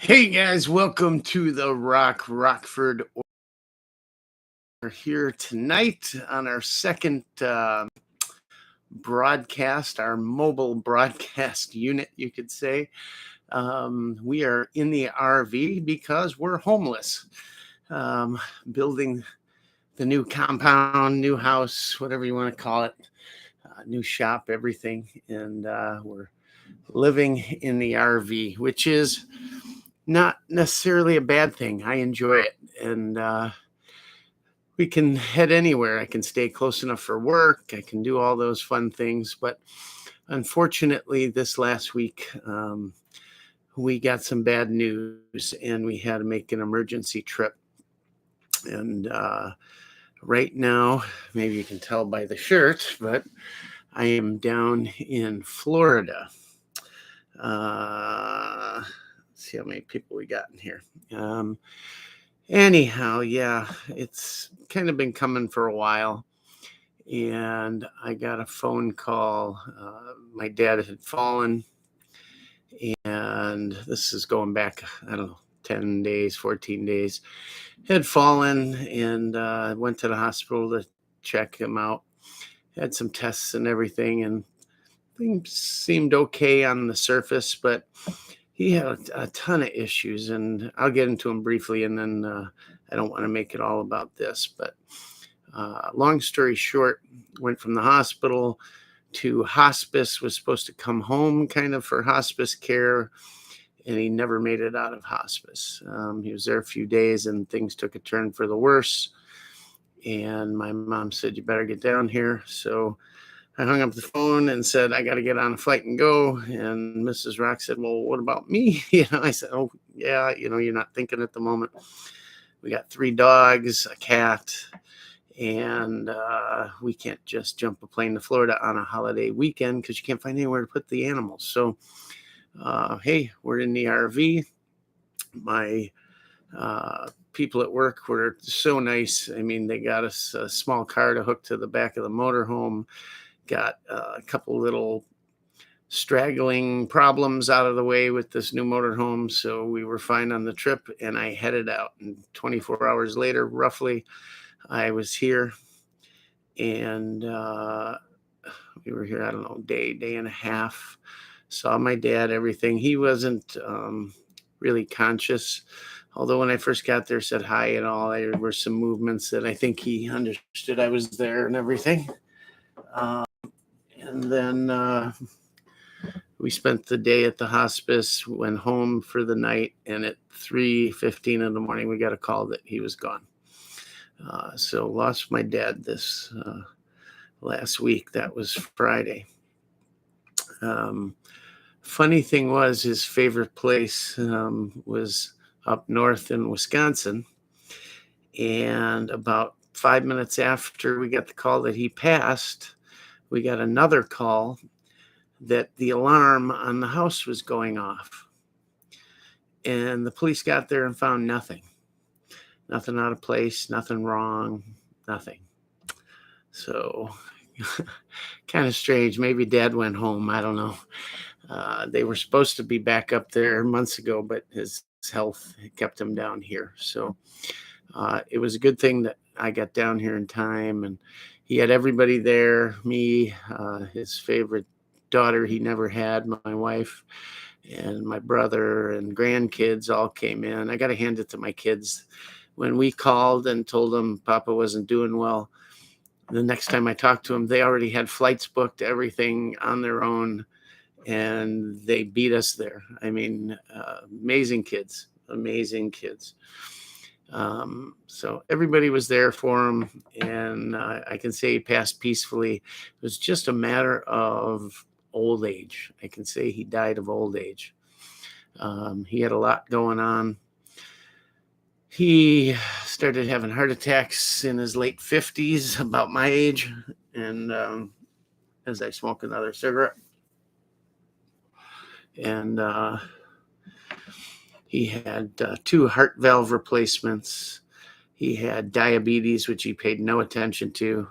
Hey guys, welcome to the Rockford. We're here tonight on our second broadcast, our mobile broadcast unit, you could say. We are in the RV because we're homeless, building the new compound, new house, whatever you want to call it, new shop, everything. And we're living in the RV, which is not necessarily a bad thing. I enjoy it. And we can head anywhere. I can stay close enough for work. I can do all those fun things. But unfortunately, this last week, we got some bad news and we had to make an emergency trip. And right now, maybe you can tell by the shirt, but I am down in Florida. See how many people we got in here. Anyhow, yeah, it's kind of been coming for a while. And I got a phone call. My dad had fallen. And this is going back, I don't know, 10 days, 14 days. Had fallen and went to the hospital to check him out. Had some tests and everything. And things seemed okay on the surface, but he had a ton of issues, and I'll get into them briefly, and then I don't want to make it all about this. But long story short, went from the hospital to hospice, was supposed to come home kind of for hospice care, and he never made it out of hospice. He was there a few days, and things took a turn for the worse. And my mom said, "You better get down here." So I hung up the phone and said, "I got to get on a flight and go." And Mrs. Rock said, "Well, what about me?" I said, "Oh, yeah, you're not thinking at the moment. We got 3 dogs, a cat, and we can't just jump a plane to Florida on a holiday weekend because you can't find anywhere to put the animals. So, hey, we're in the RV. My people at work were so nice. I mean, they got us a small car to hook to the back of the motorhome. Got a couple little straggling problems out of the way with this new motorhome. So we were fine on the trip, and I headed out. And 24 hours later, roughly, I was here. And we were here, I don't know, day and a half. Saw my dad, everything. He wasn't really conscious. Although when I first got there, said hi and all, there were some movements that I think he understood I was there and everything. And then we spent the day at the hospice, went home for the night, and at 3:15 in the morning, we got a call that he was gone. So lost my dad this last week. That was Friday. Funny thing was, his favorite place was up north in Wisconsin. And about 5 minutes after we got the call that he passed, we got another call that the alarm on the house was going off. And the police got there and found nothing. Nothing out of place, nothing wrong, nothing. So kind of strange. Maybe Dad went home. I don't know. They were supposed to be back up there months ago, but his health kept him down here. So it was a good thing that I got down here in time, and he had everybody there, me, his favorite daughter he never had, my wife, and my brother and grandkids all came in. I got to hand it to my kids. When we called and told them Papa wasn't doing well, the next time I talked to them, they already had flights booked, everything on their own, and they beat us there. I mean, amazing kids. So everybody was there for him, and I can say he passed peacefully. It was just a matter of old age. I can say he died of old age. He had a lot going on. He started having heart attacks in his late 50s, about my age, and as I smoke another cigarette. And he had 2 heart valve replacements. He had diabetes, which he paid no attention to.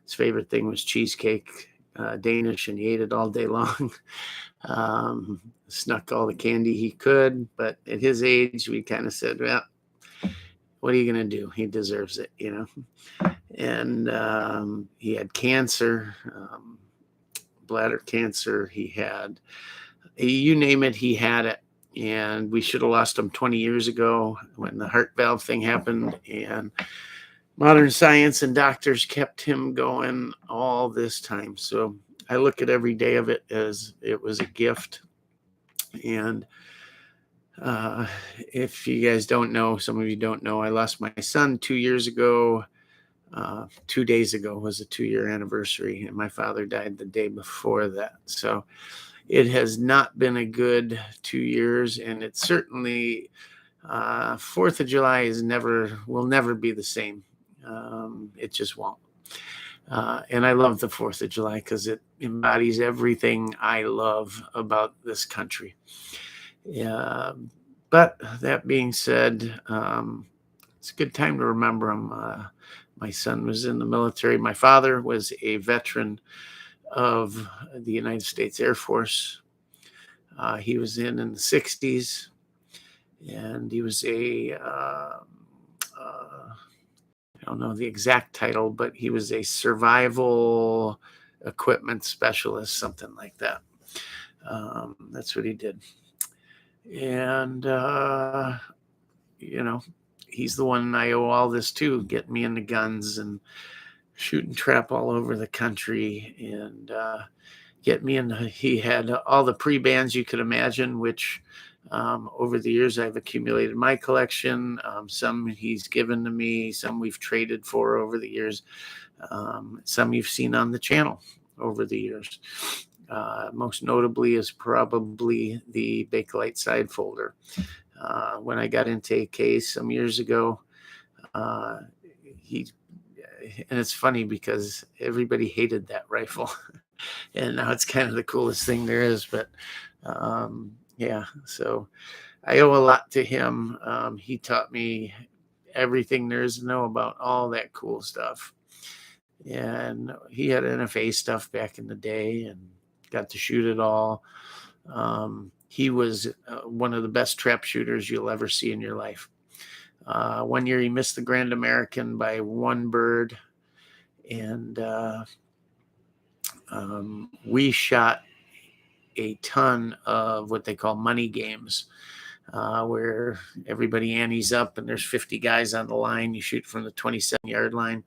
His favorite thing was cheesecake, Danish, and he ate it all day long. snuck all the candy he could. But at his age, we kind of said, well, what are you going to do? He deserves it, you know. And he had cancer, bladder cancer. He had, you name it, he had it. And we should have lost him 20 years ago when the heart valve thing happened. And modern science and doctors kept him going all this time. So I look at every day of it as it was a gift. And if you guys don't know, some of you don't know, I lost my son 2 years ago. 2 days ago was a 2-year anniversary, and my father died the day before that. So it has not been a good 2 years, and it's certainly 4th of July will never be the same. It just won't. And I love the 4th of July because it embodies everything I love about this country. Yeah, but that being said, it's a good time to remember him. My son was in the military. My father was a veteran of the United States Air Force. He was in the 60s, and he was I don't know the exact title, but he was a survival equipment specialist, something like that. That's what he did. And, you know, he's the one I owe all this to, getting me into guns and shooting trap all over the country and get me into, he had all the pre-bands you could imagine, which over the years I've accumulated my collection. Some he's given to me, some we've traded for over the years. Some you've seen on the channel over the years. Most notably is probably the Bakelite side folder. When I got into AK some years ago, and it's funny because everybody hated that rifle, and now it's kind of the coolest thing there is. But yeah, so I owe a lot to him. He taught me everything there is to know about all that cool stuff, and he had NFA stuff back in the day, and got to shoot it all. He was one of the best trap shooters you'll ever see in your life. One year he missed the Grand American by one bird, and we shot a ton of what they call money games, where everybody antes up and there's 50 guys on the line. You shoot from the 27-yard line,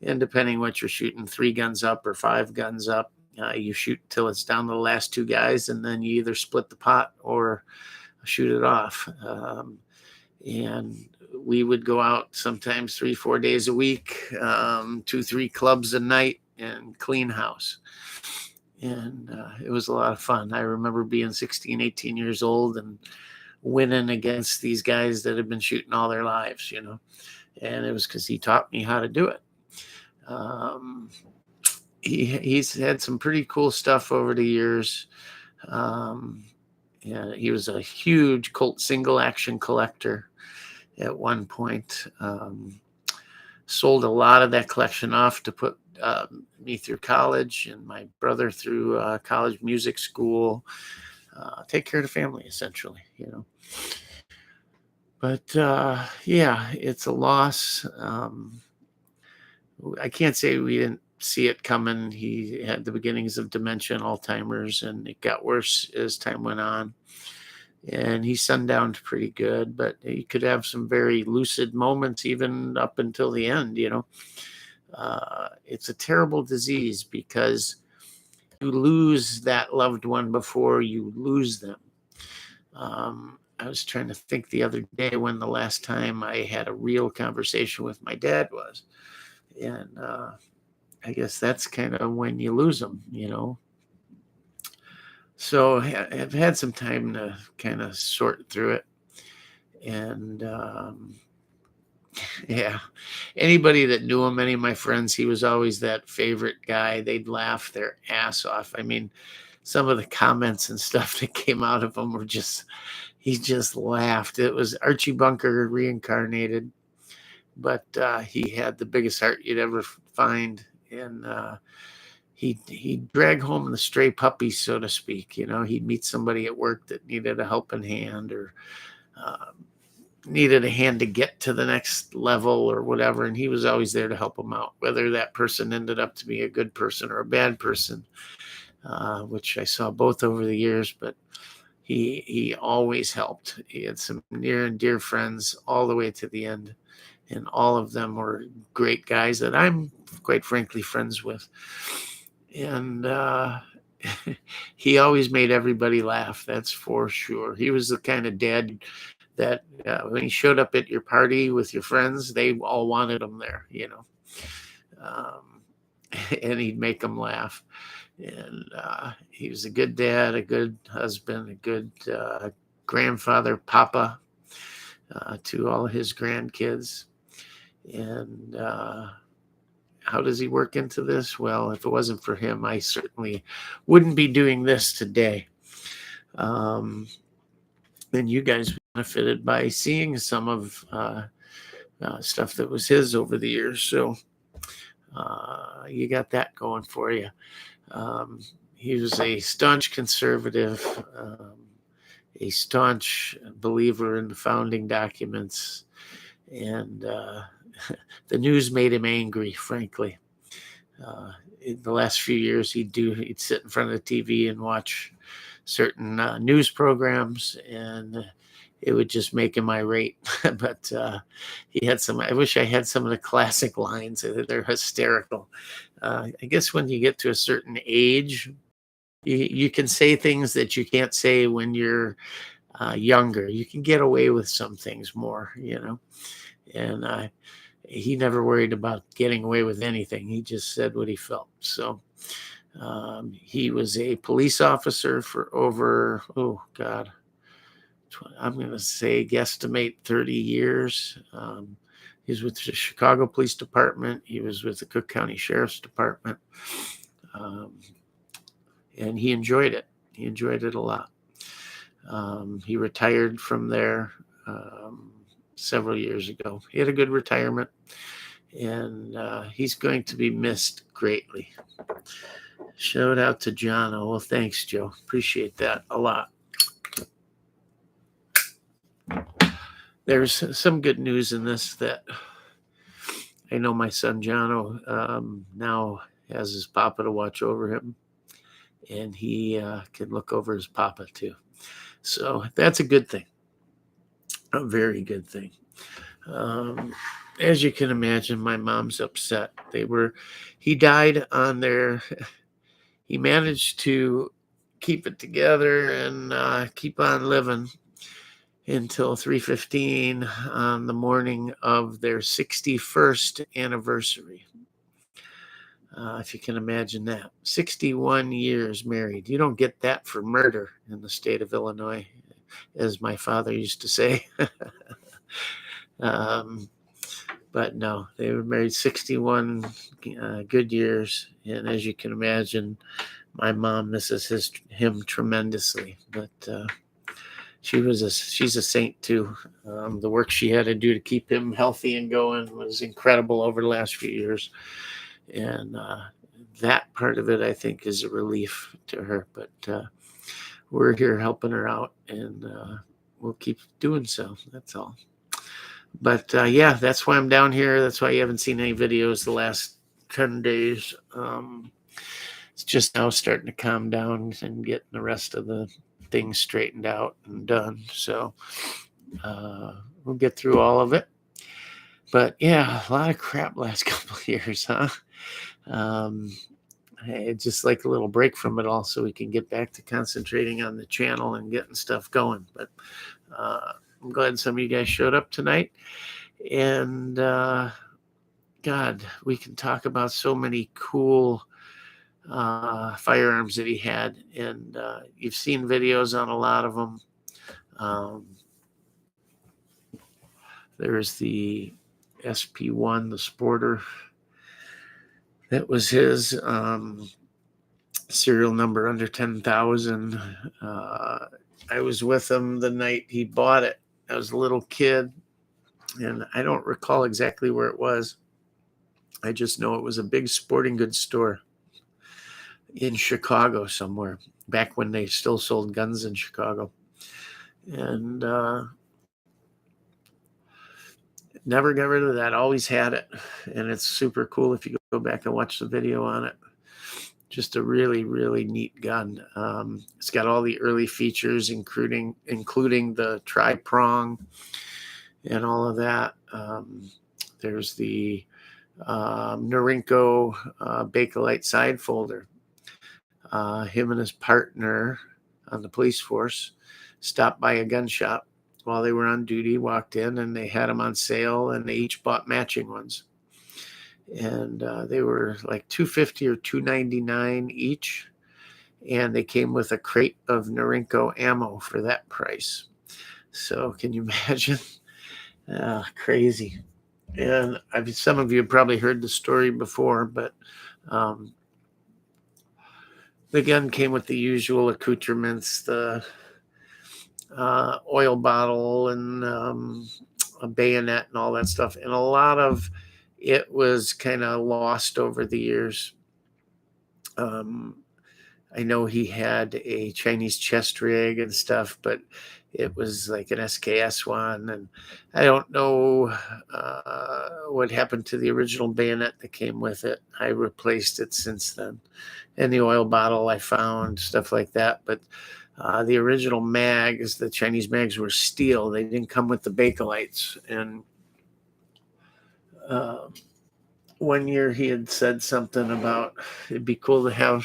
and depending what you're shooting, 3 guns up or 5 guns up, you shoot till it's down to the last 2 guys, and then you either split the pot or shoot it off. And we would go out sometimes 3-4 days a week, 2-3 clubs a night, and clean house. And it was a lot of fun. I remember being 16, 18 years old and winning against these guys that had been shooting all their lives, you know. And it was because he taught me how to do it. He's had some pretty cool stuff over the years. Yeah, he was a huge Colt single action collector at one point. Sold a lot of that collection off to put me through college and my brother through college music school. Take care of the family, essentially, you know. But yeah, it's a loss. I can't say we didn't see it coming. He had the beginnings of dementia and Alzheimer's, and it got worse as time went on. And he sundowned pretty good, but he could have some very lucid moments even up until the end, you know. It's a terrible disease because you lose that loved one before you lose them. I was trying to think the other day when the last time I had a real conversation with my dad was. And I guess that's kind of when you lose them, you know. So I've had some time to kind of sort through it. And yeah, anybody that knew him, any of my friends, he was always that favorite guy. They'd laugh their ass off. I mean, some of the comments and stuff that came out of him were just, he just laughed. It was Archie Bunker reincarnated, but he had the biggest heart you'd ever find. And he'd drag home the stray puppies, so to speak. He'd meet somebody at work that needed a helping hand, or uh, needed a hand to get to the next level or whatever, and he was always there to help them out, whether that person ended up to be a good person or a bad person, which I saw both over the years. But he always helped. He had some near and dear friends all the way to the end, and all of them were great guys that I'm quite frankly friends with. And he always made everybody laugh, that's for sure. He was the kind of dad that when he showed up at your party with your friends, they all wanted him there, and he'd make them laugh. And he was a good dad, a good husband, a good grandfather, papa, to all his grandkids. And how does he work into this? Well, if it wasn't for him, I certainly wouldn't be doing this today. And you guys benefited by seeing some of stuff that was his over the years. So you got that going for you. He was a staunch conservative, a staunch believer in the founding documents, and the news made him angry, frankly. In the last few years, he'd sit in front of the TV and watch certain news programs, and it would just make him irate. But he had some, I wish I had some of the classic lines. They're hysterical. I guess when you get to a certain age, you can say things that you can't say when you're younger. You can get away with some things more, and he never worried about getting away with anything. He just said what he felt. So he was a police officer for over, I'm going to say guesstimate 30 years. He was with the Chicago Police Department. He was with the Cook County Sheriff's Department. And he enjoyed it. He enjoyed it a lot. He retired from there several years ago. He had a good retirement, and he's going to be missed greatly. Shout out to John. Oh, well, thanks, Joe. Appreciate that a lot. There's some good news in this, that I know my son Jono now has his papa to watch over him, and he can look over his papa too. So that's a good thing, a very good thing. As you can imagine, my mom's upset. He died on their, he managed to keep it together and keep on living until 3:15 on the morning of their 61st anniversary. If you can imagine that. 61 years married. You don't get that for murder in the state of Illinois, as my father used to say. But no, they were married 61 good years. And as you can imagine, my mom misses him tremendously. But she's a saint too. The work she had to do to keep him healthy and going was incredible over the last few years. And that part of it, I think, is a relief to her. But we're here helping her out, and we'll keep doing so. That's all. But yeah, that's why I'm down here. That's why you haven't seen any videos the last 10 days. It's just now starting to calm down and getting the rest of the things straightened out and done. So we'll get through all of it. But yeah, a lot of crap last couple of years, huh? I'd just like a little break from it all so we can get back to concentrating on the channel and getting stuff going. But I'm glad some of you guys showed up tonight. And God, we can talk about so many cool firearms that he had. And you've seen videos on a lot of them. There's the SP1, the Sporter. That was his serial number under 10,000. I was with him the night he bought it. I was a little kid, and I don't recall exactly where it was. I just know it was a big sporting goods store. in Chicago somewhere, back when they still sold guns in Chicago. And never got rid of that. Always had it. And it's super cool if you go back and watch the video on it. Just a really, really neat gun. It's got all the early features, including the tri-prong and all of that. There's the Norinco Bakelite side folder. Him and his partner on the police force stopped by a gun shop while they were on duty, walked in, and they had them on sale, and they each bought matching ones. And they were like $250 or $299 each, and they came with a crate of Norinco ammo for that price. So can you imagine? Crazy. And some of you have probably heard the story before, but the gun came with the usual accoutrements, the oil bottle and a bayonet and all that stuff. And a lot of it was kind of lost over the years. I know he had a Chinese chest rig and stuff, but it was like an SKS one. And I don't know what happened to the original bayonet that came with it. I replaced it since then. And the oil bottle I found, stuff like that. But the original mags, the Chinese mags, were steel. They didn't come with the Bakelites. And one year he had said something about it'd be cool to have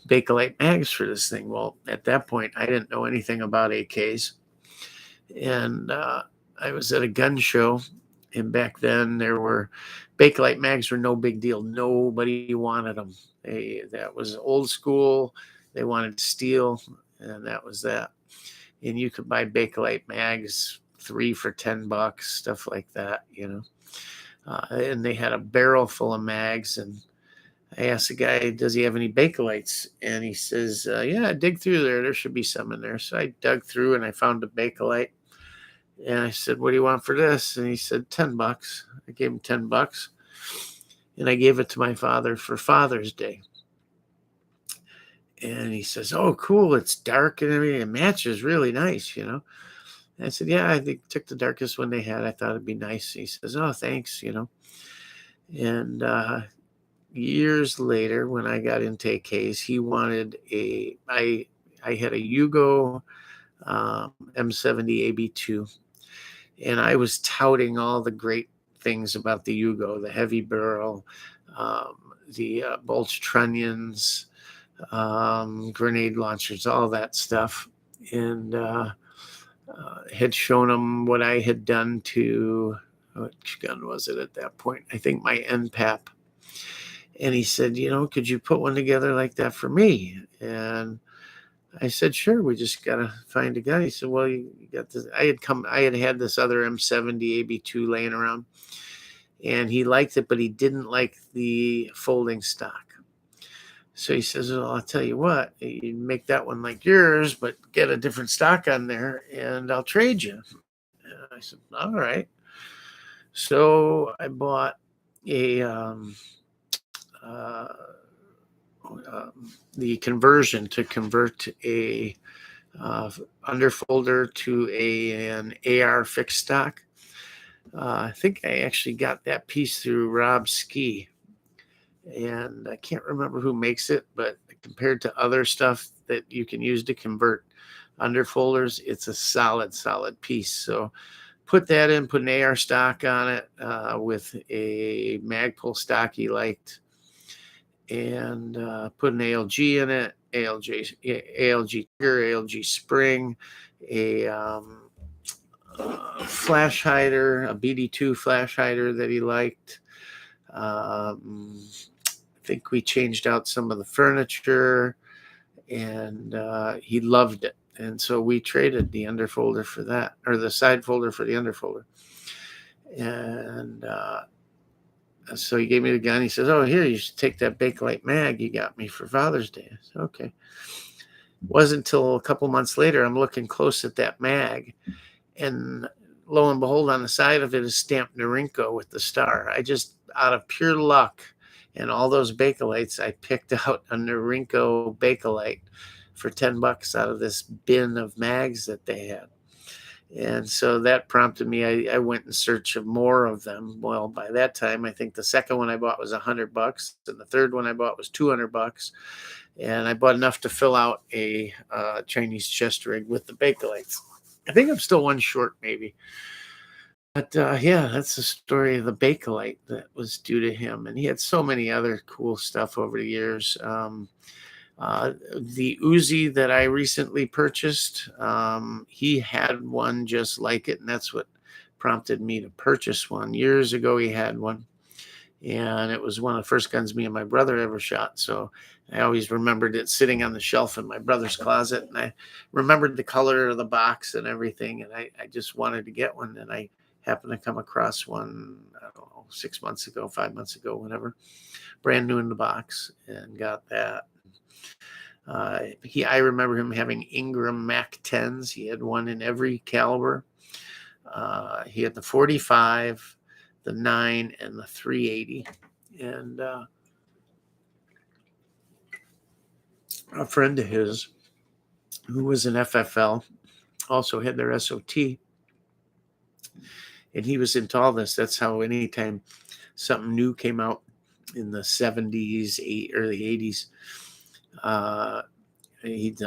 Bakelite mags for this thing. Well, at that point, I didn't know anything about AKs. And I was at a gun show. And back then, Bakelite mags were no big deal. Nobody wanted them. That was old school. They wanted steel, and that was that. And you could buy Bakelite mags 3 for $10, stuff like that, and they had a barrel full of mags. And I asked the guy, does he have any Bakelites? And he says, yeah, dig through there. There should be some in there. So I dug through and I found a Bakelite. And I said, what do you want for this? And he said, $10. I gave him $10. And I gave it to my father for Father's Day. And he says, oh, cool. It's dark and everything. It matches really nice, And I said, yeah, I think took the darkest one they had. I thought it'd be nice. He says, oh, thanks, And years later, when I got into AKs, he wanted I had a Yugo M70 AB2, and I was touting all the great things about the Yugo, the heavy barrel, the bulge trunnions, grenade launchers, all that stuff, and had shown him what I had done to, which gun was it at that point? I think my NPAP. And he said, could you put one together like that for me? And I said, sure, we just got to find a gun. He said, well, you got this. I had this other M70 AB2 laying around, and he liked it, but he didn't like the folding stock. So he says, well, I'll tell you what, you make that one like yours, but get a different stock on there, and I'll trade you. And I said, all right. So I bought the conversion to convert a underfolder to an AR fixed stock. I think I actually got that piece through Rob Ski, and I can't remember who makes it, but compared to other stuff that you can use to convert underfolders, it's a solid piece. So put that in, put an AR stock on it with a Magpul stock he liked, and put an ALG in it, ALG trigger, ALG spring, a flash hider, a BD2 flash hider that he liked. I think we changed out some of the furniture, and he loved it. And so we traded the underfolder for that, or the side folder for the underfolder. And so he gave me the gun. He says, oh, here, you should take that Bakelite mag you got me for Father's Day. I said, okay. It wasn't until a couple months later, I'm looking close at that mag, and lo and behold, on the side of it is stamped Norinco with the star. I just, out of pure luck, And all those Bakelite, I picked out a Norinco Bakelite for $10 out of this bin of mags that they had. And so that prompted me. I went in search of more of them. Well, by that time, I think the second one I bought was $100, and the third one I bought was $200. And I bought enough to fill out a Chinese chest rig with the Bakelites. I think I'm still one short, maybe. But yeah, that's the story of the Bakelite that was due to him. And he had so many other cool stuff over the years. The Uzi that I recently purchased, he had one just like it, and that's what prompted me to purchase one. Years ago, he had one, and it was one of the first guns me and my brother ever shot. So I always remembered it sitting on the shelf in my brother's closet, and I remembered the color of the box and everything, and I just wanted to get one, and I happened to come across one, I don't know, 6 months ago, 5 months ago, whatever, brand new in the box, and got that. I remember him having Ingram Mac 10s. He had one in every caliber. He had the 45, the 9, and the 380. And a friend of his who was an FFL also had their SOT. And he was into all this. That's how anytime something new came out in the 70s, early 80s, he'd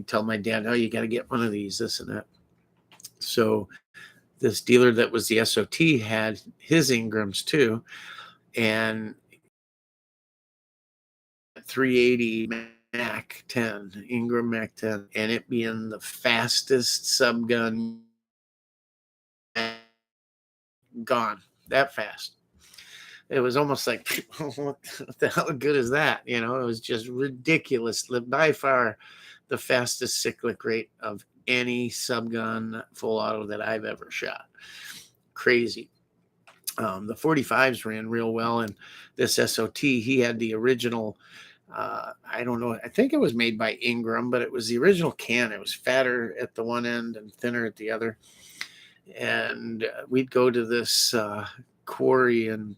tell my dad, oh, you got to get one of these, this and that. So this dealer that was the SOT had his Ingrams too, and 380 Mac 10, Ingram Mac 10, and it being the fastest subgun gone that fast. It was almost like, what the hell good is that? It was just ridiculous. By far the fastest cyclic rate of any subgun full auto that I've ever shot. Crazy. The 45s ran real well, and this SOT, he had the original, I don't know, I think it was made by Ingram, but it was the original can. It was fatter at the one end and thinner at the other. And we'd go to this quarry in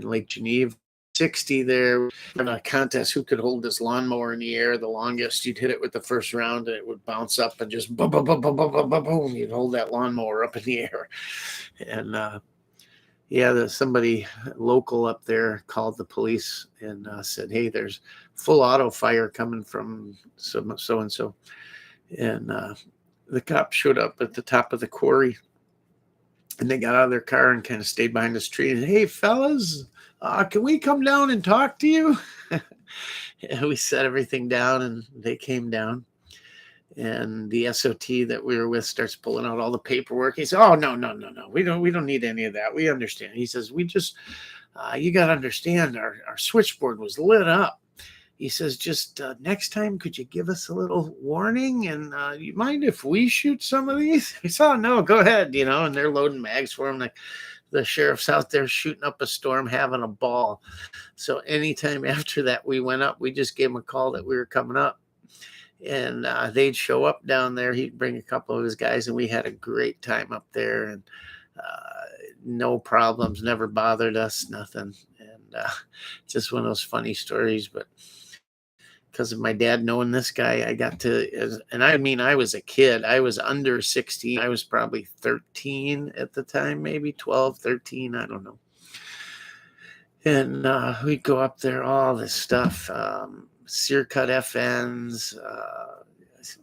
Lake Geneva, 60 there, in a contest who could hold this lawnmower in the air the longest. You'd hit it with the first round and it would bounce up and just boom, boom, boom, boom, boom, boom, boom, boom. You'd hold that lawnmower up in the air. And somebody local up there called the police and said, hey, there's full auto fire coming from so-and-so. And the cops showed up at the top of the quarry. And they got out of their car and kind of stayed behind this tree. And, hey, fellas, can we come down and talk to you? And we set everything down, and they came down. And the SOT that we were with starts pulling out all the paperwork. He said, oh, no. We don't need any of that. We understand. He says, we just, you got to understand, our switchboard was lit up. He says, just next time, could you give us a little warning? And you mind if we shoot some of these? He said, oh, no, go ahead, and they're loading mags for him. Like the sheriff's out there shooting up a storm, having a ball. So anytime after that we went up, we just gave him a call that we were coming up. And they'd show up down there. He'd bring a couple of his guys, and we had a great time up there. And no problems, never bothered us, nothing. And just one of those funny stories. But because of my dad knowing this guy, I got to, and I was a kid. I was under 16. I was probably 13 at the time, maybe 12, 13. I don't know. And we'd go up there, all this stuff, sear cut FNs,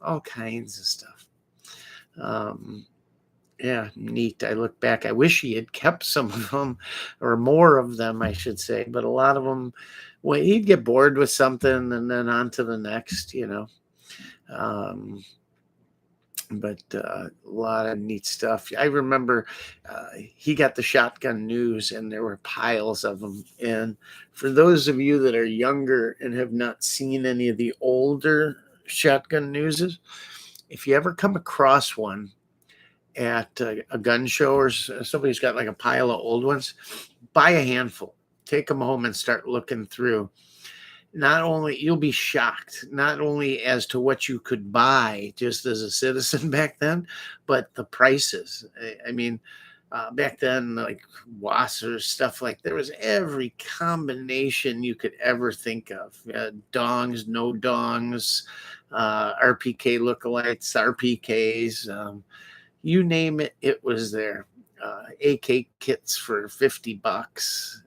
all kinds of stuff. Yeah, neat. I look back. I wish he had kept some of them, or more of them, I should say. But a lot of them, well, he'd get bored with something and then on to the next, But a lot of neat stuff. I remember he got the Shotgun News, and there were piles of them. And for those of you that are younger and have not seen any of the older Shotgun Newses, if you ever come across one at a gun show, or somebody's got like a pile of old ones, buy a handful, take them home and start looking through. Not only, you'll be shocked, not only as to what you could buy just as a citizen back then, but the prices. I mean, Back then, like Wasser stuff, like there was every combination you could ever think of. Dongs, no dongs, RPK lookalikes, RPKs, you name it, it was there. AK kits for $50.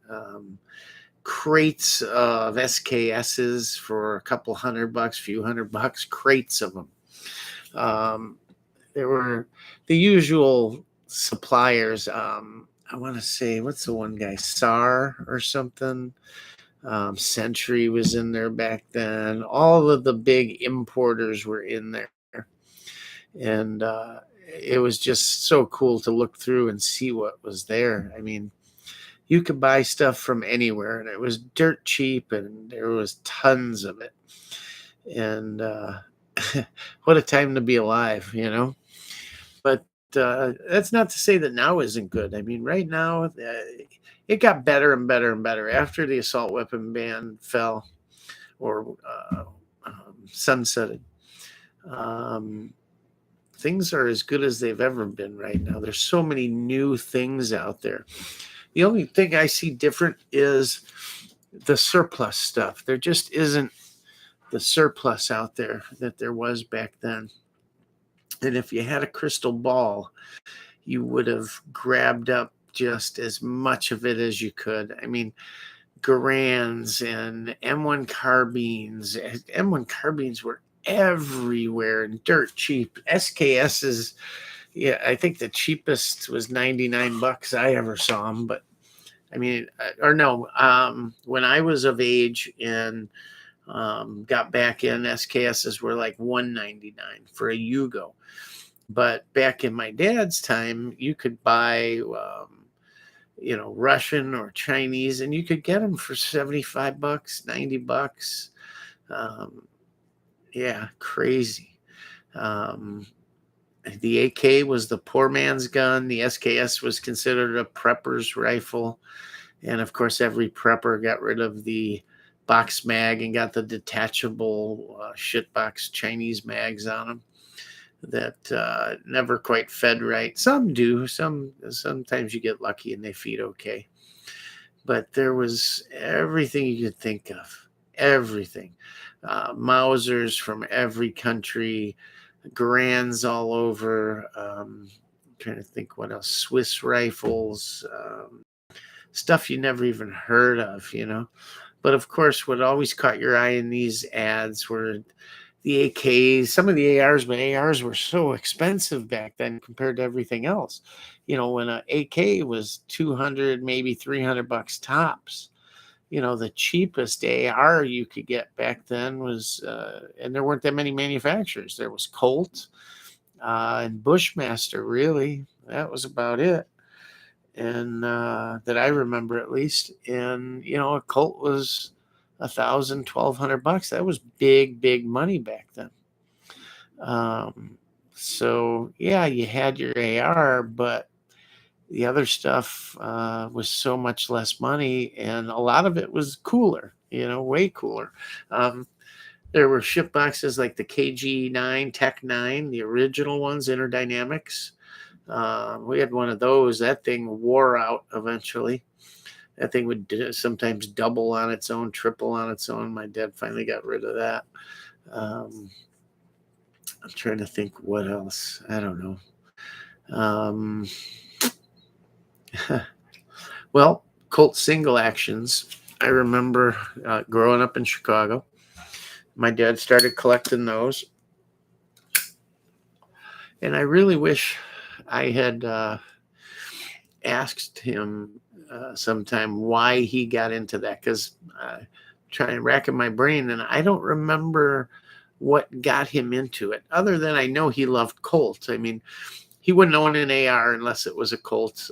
Crates of SKSs for a couple $100, few $100, crates of them. There were the usual suppliers. I want to say, what's the one guy, SAR or something? Century was in there back then. All of the big importers were in there. And it was just so cool to look through and see what was there. I mean, you could buy stuff from anywhere, and it was dirt cheap, and there was tons of it. And what a time to be alive, you know? But that's not to say that now isn't good. I mean, right now, it got better and better and better after the assault weapon ban fell or sunsetted. Things are as good as they've ever been right now. There's so many new things out there. The only thing I see different is the surplus stuff. There just isn't the surplus out there that there was back then. And if you had a crystal ball, you would have grabbed up just as much of it as you could. I mean, Garands and M1 carbines. M1 carbines were everywhere and dirt cheap. SKSs, yeah, I think the cheapest was $99 I ever saw them. But I mean, or no, when I was of age and got back in, SKSs were like $199 for a Yugo. But back in my dad's time, you could buy, Russian or Chinese, and you could get them for $75, $90. Yeah, crazy. The AK was the poor man's gun. The SKS was considered a prepper's rifle. And of course, every prepper got rid of the box mag and got the detachable shitbox Chinese mags on them that never quite fed right. Some do. Sometimes you get lucky and they feed okay. But there was everything you could think of. Everything. Mausers from every country, Grands all over. I'm trying to think what else. Swiss rifles, stuff you never even heard of, you know. But of course, what always caught your eye in these ads were the AKs, some of the ARs, but ARs were so expensive back then compared to everything else. You know, when an AK was 200, maybe $300 tops. You know, the cheapest AR you could get back then was, and there weren't that many manufacturers. There was Colt and Bushmaster, really. That was about it. And that I remember at least. And, you know, a Colt was $1,000, $1,200. That was big money back then. So, yeah, you had your AR, but the other stuff was so much less money, and a lot of it was cooler, you know, way cooler. There were ship boxes like the KG9, Tech 9, the original ones, Interdynamics. We had one of those. That thing wore out eventually. That thing would sometimes double on its own, triple on its own. My dad finally got rid of that. I'm trying to think what else. I don't know. Well, Colt single actions. I remember growing up in Chicago. My dad started collecting those. And I really wish I had asked him sometime why he got into that, because trying racking my brain, and I don't remember what got him into it, other than I know he loved Colt. I mean, he wouldn't own an AR unless it was a Colt.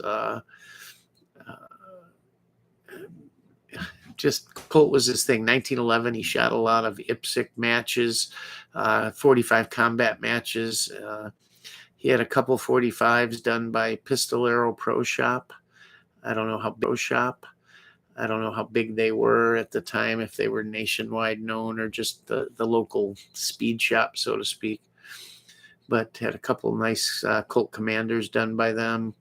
Just Colt was his thing. 1911, he shot a lot of IPSC matches, 45 combat matches. He had a couple 45s done by Pistolero Pro Shop. I don't know how big they were at the time, if they were nationwide known or just the local speed shop, so to speak. But had a couple nice Colt Commanders done by them.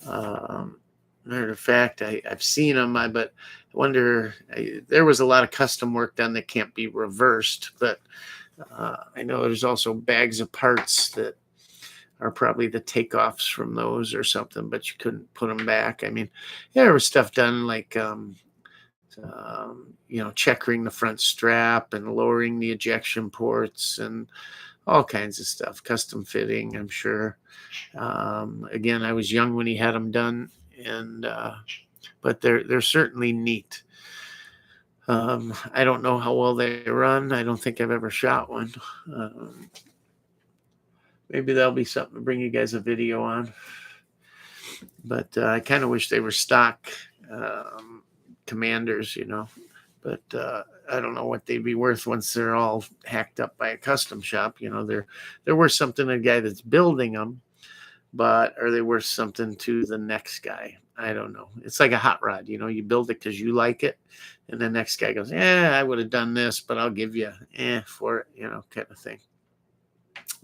Matter of fact, I've seen them, but I wonder, there was a lot of custom work done that can't be reversed, but I know there's also bags of parts that are probably the takeoffs from those or something, but you couldn't put them back. I mean, yeah, there was stuff done like, checkering the front strap and lowering the ejection ports and all kinds of stuff, custom fitting, I'm sure. Again, I was young when he had them done, and but they're certainly neat. I don't know how well they run. I don't think I've ever shot one. Maybe that'll be something to bring you guys a video on. But I kind of wish they were stock Commanders, But I don't know what they'd be worth once they're all hacked up by a custom shop. They're worth something to the guy that's building them, but are they worth something to the next guy? I don't know. It's like a hot rod. You build it because you like it, and the next guy goes, I would have done this, but I'll give you for it, kind of thing.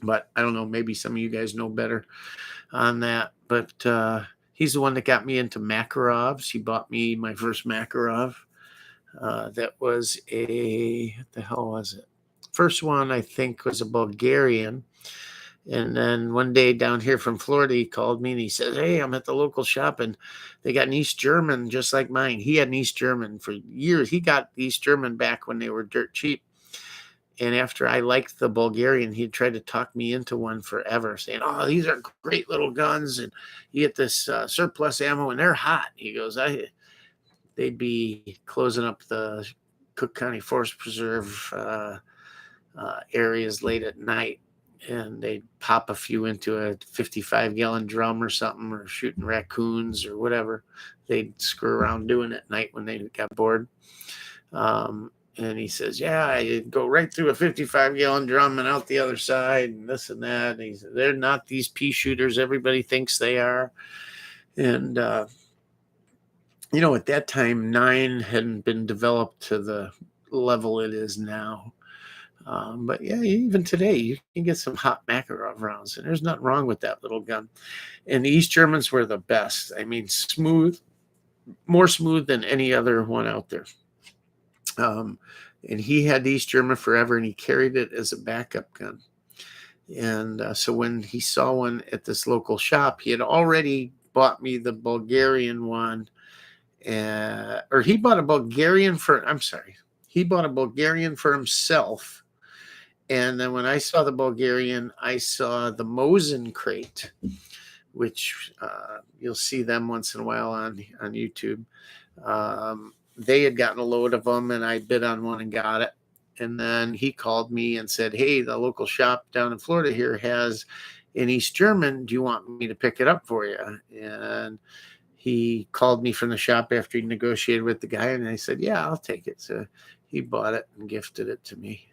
But I don't know. Maybe some of you guys know better on that. But he's the one that got me into Makarovs. He bought me my first Makarov. That was what the hell was it? First one, I think, was a Bulgarian. And then one day down here from Florida, he called me and he said, hey, I'm at the local shop and they got an East German just like mine. He had an East German for years. He got East German back when they were dirt cheap. And after I liked the Bulgarian, he tried to talk me into one forever, saying, oh, these are great little guns. And you get this surplus ammo and they're hot. He goes, they'd be closing up the Cook County Forest Preserve areas late at night. And they'd pop a few into a 55-gallon drum or something, or shooting raccoons or whatever. They'd screw around doing it at night when they got bored. And he says, I'd go right through a 55-gallon drum and out the other side and this and that. And he said, they're not these pea shooters everybody thinks they are. And, at that time, 9 hadn't been developed to the level it is now. But yeah, even today, you can get some hot Makarov rounds, and there's nothing wrong with that little gun. And the East Germans were the best. I mean, smooth, more smooth than any other one out there. And he had the East German forever, and he carried it as a backup gun. And so when he saw one at this local shop, he had already bought me the Bulgarian one. Or he bought a Bulgarian he bought a Bulgarian for himself. And then when I saw the Bulgarian, I saw the Mosin crate, which you'll see them once in a while on YouTube. They had gotten a load of them, and I bid on one and got it. And then he called me and said, hey, the local shop down in Florida here has an East German. Do you want me to pick it up for you? And he called me from the shop after he negotiated with the guy, and I said, yeah, I'll take it. So he bought it and gifted it to me.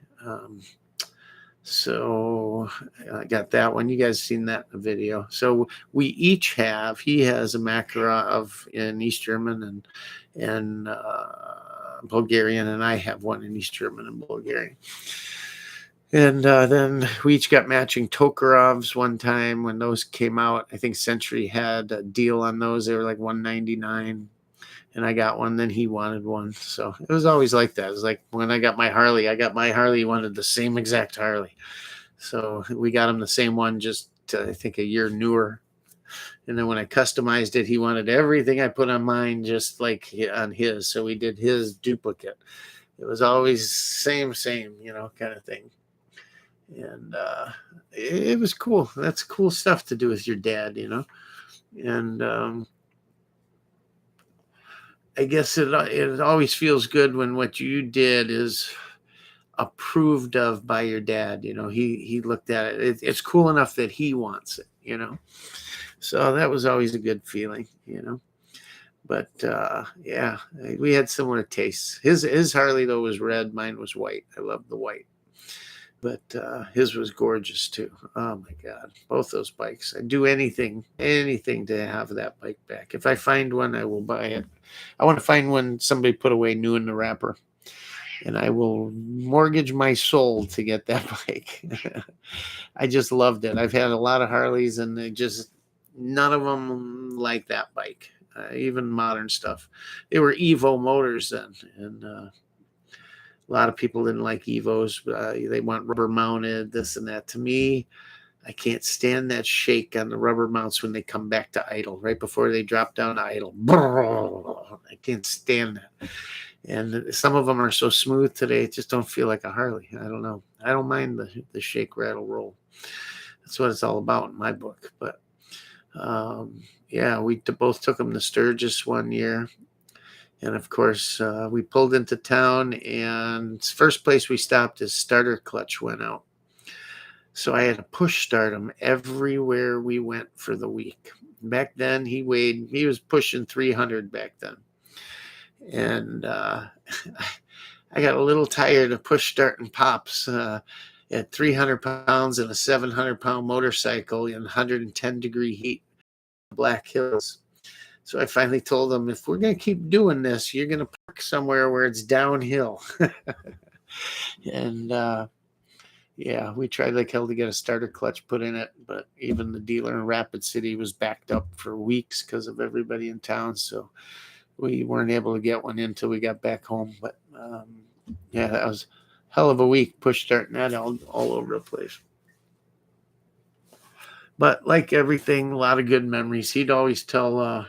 So I got that one. You guys seen that in the video. So we each have, he has a Makarov in East German and Bulgarian, and I have one in East German and Bulgarian. And then we each got matching Tokarovs one time when those came out. I think Century had a deal on those. They were like $199. And I got one, then he wanted one. So it was always like that. It was like when I got my Harley, he wanted the same exact Harley. So we got him the same one, just I think a year newer. And then when I customized it, he wanted everything I put on mine just like on his. So we did his duplicate. It was always same, kind of thing. And it was cool. That's cool stuff to do with your dad, And I guess it always feels good when what you did is approved of by your dad. He looked at it. It's cool enough that he wants it, So that was always a good feeling, But yeah, we had similar tastes. His Harley though was red, mine was white. I loved the white. But his was gorgeous too. Oh my God, both those bikes. I'd do anything to have that bike back. If I find one, I will buy it. I want to find one somebody put away new in the wrapper, and I will mortgage my soul to get that bike. I just loved it. I've had a lot of Harleys, and none of them like that bike, even modern stuff. They were Evo motors then, and a lot of people didn't like Evos. They want rubber mounted, this and that. To me, I can't stand that shake on the rubber mounts when they come back to idle, right before they drop down to idle. I can't stand that. And some of them are so smooth today, it just don't feel like a Harley. I don't know. I don't mind the shake, rattle, roll. That's what it's all about in my book. But yeah, we both took them to Sturgis one year. And of course, we pulled into town, and first place we stopped, his starter clutch went out. So I had to push start him everywhere we went for the week. Back then, he was pushing 300 back then. And I got a little tired of push starting pops at 300 pounds and a 700-pound motorcycle in 110-degree heat, Black Hills. So I finally told him, if we're going to keep doing this, you're going to park somewhere where it's downhill. And yeah, we tried like hell to get a starter clutch put in it, but even the dealer in Rapid City was backed up for weeks because of everybody in town. So we weren't able to get one in until we got back home. But yeah, that was a hell of a week, push starting that all over the place. But like everything, a lot of good memories. He'd always tell a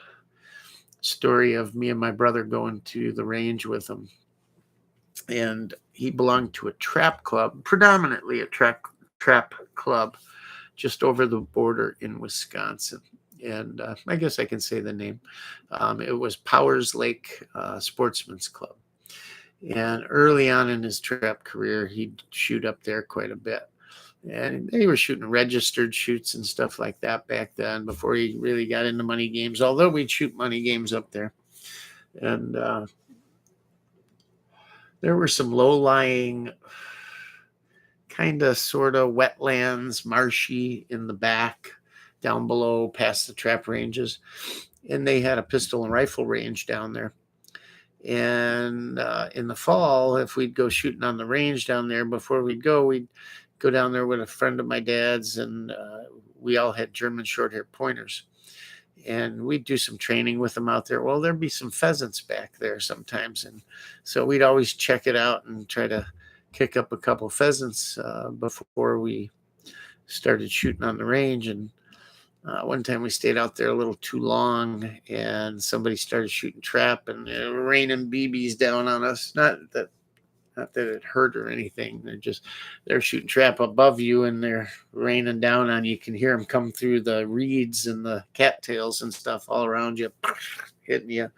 story of me and my brother going to the range with him. And he belonged to a trap club, predominantly a trap club, just over the border in Wisconsin. And I guess I can say the name. It was Powers Lake Sportsman's Club. And early on in his trap career, he'd shoot up there quite a bit. And they were shooting registered shoots and stuff like that back then before he really got into money games, although we'd shoot money games up there. And there were some low-lying, kind of sort of wetlands, marshy in the back, down below past the trap ranges. And they had a pistol and rifle range down there. And in the fall, if we'd go shooting on the range down there, before we'd go down there with a friend of my dad's, and we all had German short-haired pointers. And we'd do some training with them out there. Well, there'd be some pheasants back there sometimes. And so we'd always check it out and try to kick up a couple pheasants before we started shooting on the range. And one time we stayed out there a little too long, and somebody started shooting trap, and they were raining BBs down on us. Not that it hurt or anything. They're shooting trap above you, and they're raining down on you. You can hear them come through the reeds and the cattails and stuff all around you, hitting you.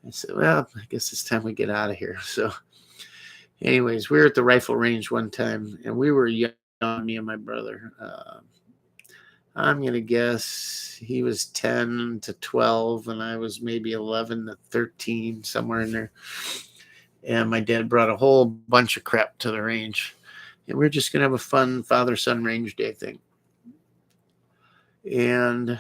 I said, well, I guess it's time we get out of here. So anyways, we were at the rifle range one time, and we were young, me and my brother. I'm going to guess he was 10 to 12, and I was maybe 11 to 13, somewhere in there. And my dad brought a whole bunch of crap to the range. And we're just going to have a fun father-son range day thing. And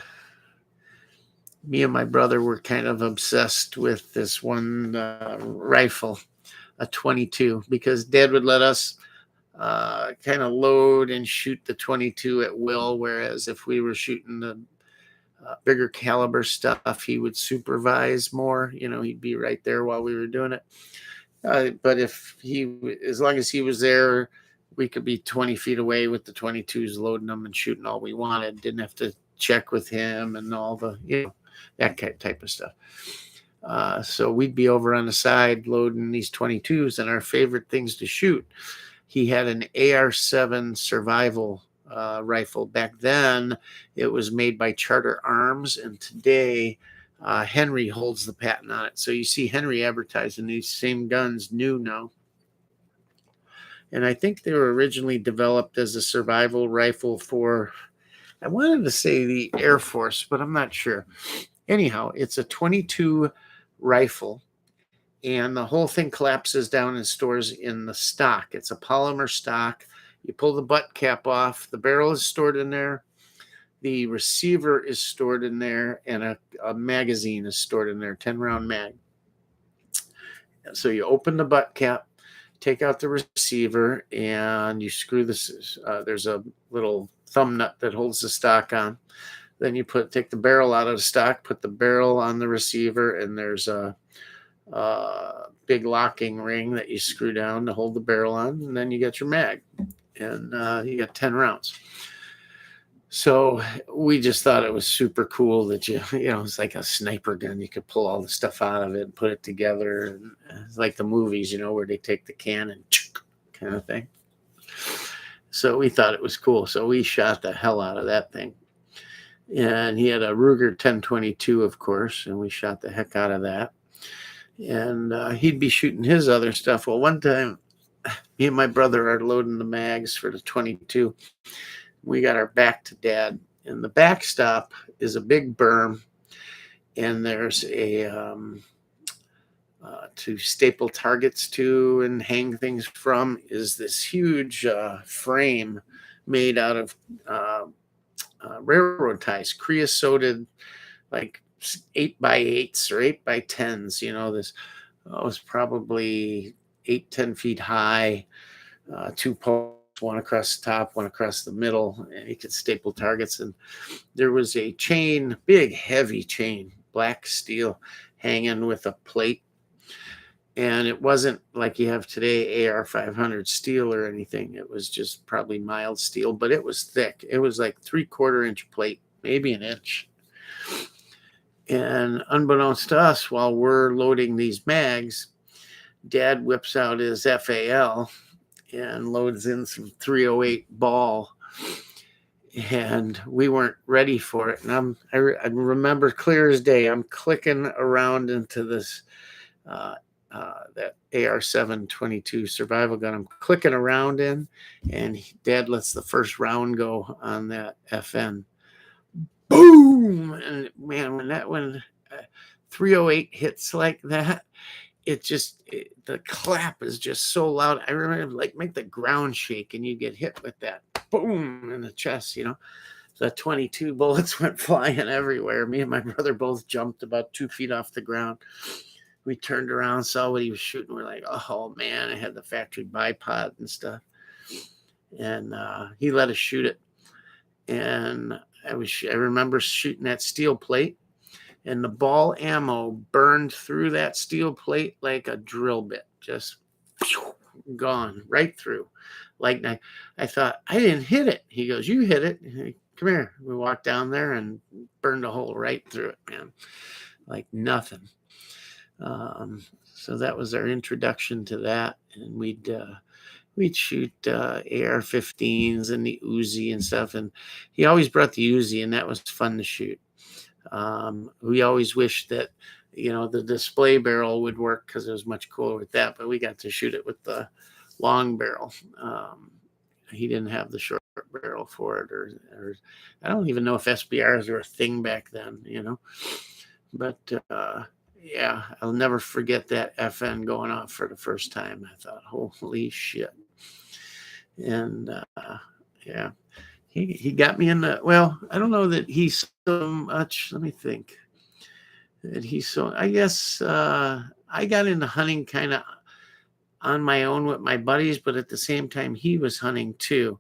me and my brother were kind of obsessed with this one rifle, a 22, because Dad would let us kind of load and shoot the 22 at will, whereas if we were shooting the bigger caliber stuff, he would supervise more. He'd be right there while we were doing it. But as long as he was there, we could be 20 feet away with the 22s, loading them and shooting all we wanted. Didn't have to check with him and all the, that type of stuff. So we'd be over on the side loading these 22s, and our favorite things to shoot. He had an AR-7 survival rifle. Back then, it was made by Charter Arms, and today Henry holds the patent on it. So you see Henry advertising these same guns new now. And I think they were originally developed as a survival rifle for, I wanted to say the Air Force, but I'm not sure. Anyhow, it's a 22 rifle, and the whole thing collapses down and stores in the stock. It's a polymer stock. You pull the butt cap off. The barrel is stored in there. The receiver is stored in there, and a magazine is stored in there, 10-round mag. So you open the butt cap, take out the receiver, and you screw this. There's a little thumb nut that holds the stock on. Then you take the barrel out of the stock, put the barrel on the receiver, and there's a big locking ring that you screw down to hold the barrel on, and then you get your mag, and you got 10 rounds. So we just thought it was super cool that it's like a sniper gun. You could pull all the stuff out of it and put it together. And it's like the movies, where they take the can and kind of thing. So we thought it was cool. So we shot the hell out of that thing. And he had a Ruger 1022, of course, and we shot the heck out of that. And he'd be shooting his other stuff. Well, one time, me and my brother are loading the mags for the 22. We got our back to Dad, and the backstop is a big berm, and there's a to staple targets to and hang things from is this huge frame made out of railroad ties, creosoted, like 8x8s or 8x10s. This was probably 8-10 feet high, 2 poles, one across the top, one across the middle, and you could staple targets. And there was a chain, big, heavy chain, black steel, hanging with a plate. And it wasn't like you have today AR 500 steel or anything. It was just probably mild steel, but it was thick. It was like 3/4 inch plate, maybe an inch. And unbeknownst to us, while we're loading these mags, Dad whips out his FAL and loads in some 308 ball. And we weren't ready for it. And I remember clear as day, I'm clicking around into this that AR-722 survival gun. I'm clicking around in, and Dad lets the first round go on that FN. Boom! And man, when 308 hits like that, the clap is just so loud. I remember make the ground shake, and you get hit with that boom in the chest. The 22 bullets went flying everywhere. Me and my brother both jumped about 2 feet off the ground. We turned around, saw what he was shooting. We're like, oh man, I had the factory bipod and stuff. And he let us shoot it. And I remember shooting that steel plate, and the ball ammo burned through that steel plate like a drill bit, just gone right through. Like I thought, I didn't hit it. He goes, you hit it. Come here. We walked down there and burned a hole right through it, man. Like nothing. So that was our introduction to that, and we'd shoot AR-15s and the Uzi and stuff, and he always brought the Uzi, and that was fun to shoot. We always wished that the display barrel would work because it was much cooler with that, but we got to shoot it with the long barrel. He didn't have the short barrel for it, or I don't even know if SBRs were a thing back then, but yeah, I'll never forget that FN going off for the first time. I thought, holy shit. And yeah, he got me in well, I don't know that he's so much. Let me think. I guess I got into hunting kind of on my own with my buddies, but at the same time, he was hunting too.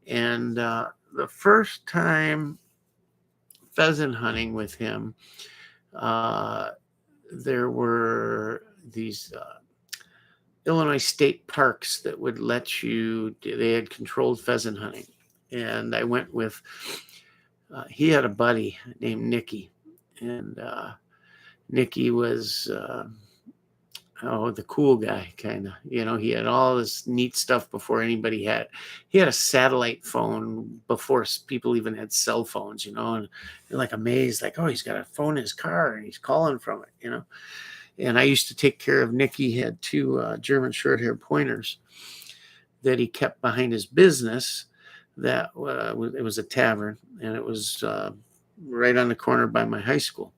And the first time pheasant hunting with him, there were these Illinois state parks that would let you, they had controlled pheasant hunting. And I went with, he had a buddy named Nicky. And Nicky was, the cool guy, kind of. He had all this neat stuff before anybody had. He had a satellite phone before people even had cell phones, and you're like amazed, like, oh, he's got a phone in his car and he's calling from it, And I used to take care of Nicky. He had 2 German short-hair pointers that he kept behind his business. That it was a tavern, and it was right on the corner by my high school.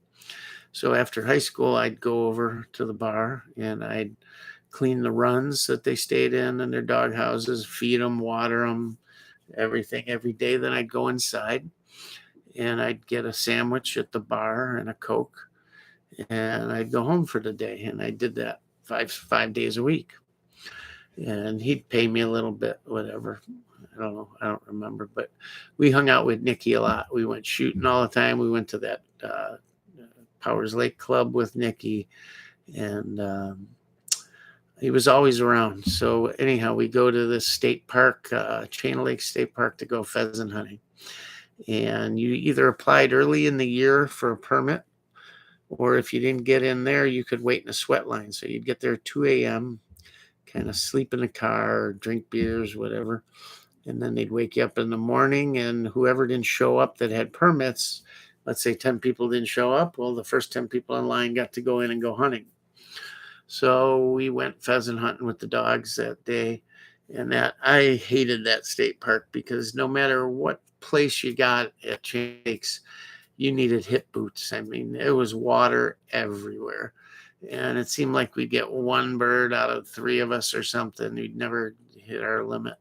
So after high school, I'd go over to the bar, and I'd clean the runs that they stayed in and their dog houses, feed them, water them, everything every day. Then I'd go inside, and I'd get a sandwich at the bar and a Coke, and I'd go home for the day. And I did that five days a week. And he'd pay me a little bit, whatever. don't know. I don't remember. But we hung out with Nikki a lot. We went shooting all the time. We went to that Powers Lake Club with Nikki, and he was always around. So anyhow, we go to this state park, Chain Lake State Park, to go pheasant hunting. And you either applied early in the year for a permit, or if you didn't get in there, you could wait in a sweat line. So you'd get there at 2 a.m., kind of sleep in the car, drink beers, whatever. And then they'd wake you up in the morning, and whoever didn't show up that had permits, let's say 10 people didn't show up, well, the first 10 people in line got to go in and go hunting. So we went pheasant hunting with the dogs that day. And that I hated that state park, because no matter what place you got at Chake's, you needed hip boots. I mean, it was water everywhere. And it seemed like we'd get one bird out of 3 of us or something. We'd never hit our limit.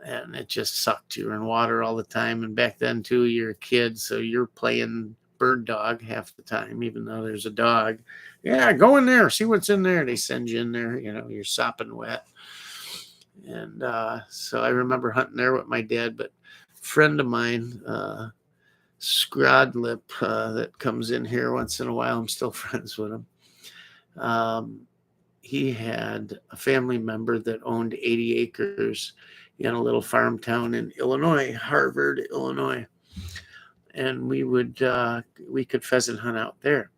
And it just sucked. You were in water all the time. And back then, too, you're a kid, so you're playing bird dog half the time, even though there's a dog. Yeah, go in there, see what's in there. They send you in there, you're sopping wet. And so I remember hunting there with my dad. But a friend of mine, Scrodlip, that comes in here once in a while, I'm still friends with him. He had a family member that owned 80 acres in a little farm town in Illinois, Harvard, Illinois. And we could pheasant hunt out there.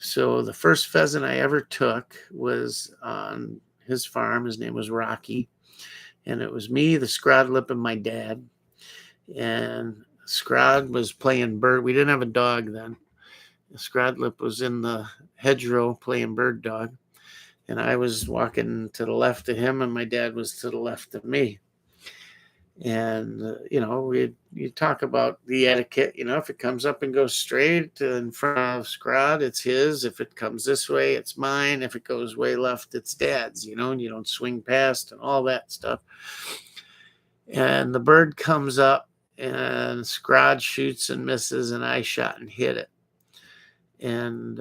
So the first pheasant I ever took was on his farm. His name was Rocky. And it was me, the Scrodlip, and my dad. And Scrod was playing bird. We didn't have a dog then. Scrodlip was in the hedgerow playing bird dog. And I was walking to the left of him, and my dad was to the left of me. And, you talk about the etiquette. If it comes up and goes straight in front of Scrod, it's his. If it comes this way, it's mine. If it goes way left, it's Dad's, and you don't swing past and all that stuff. And the bird comes up, and Scrod shoots and misses, and I shot and hit it. And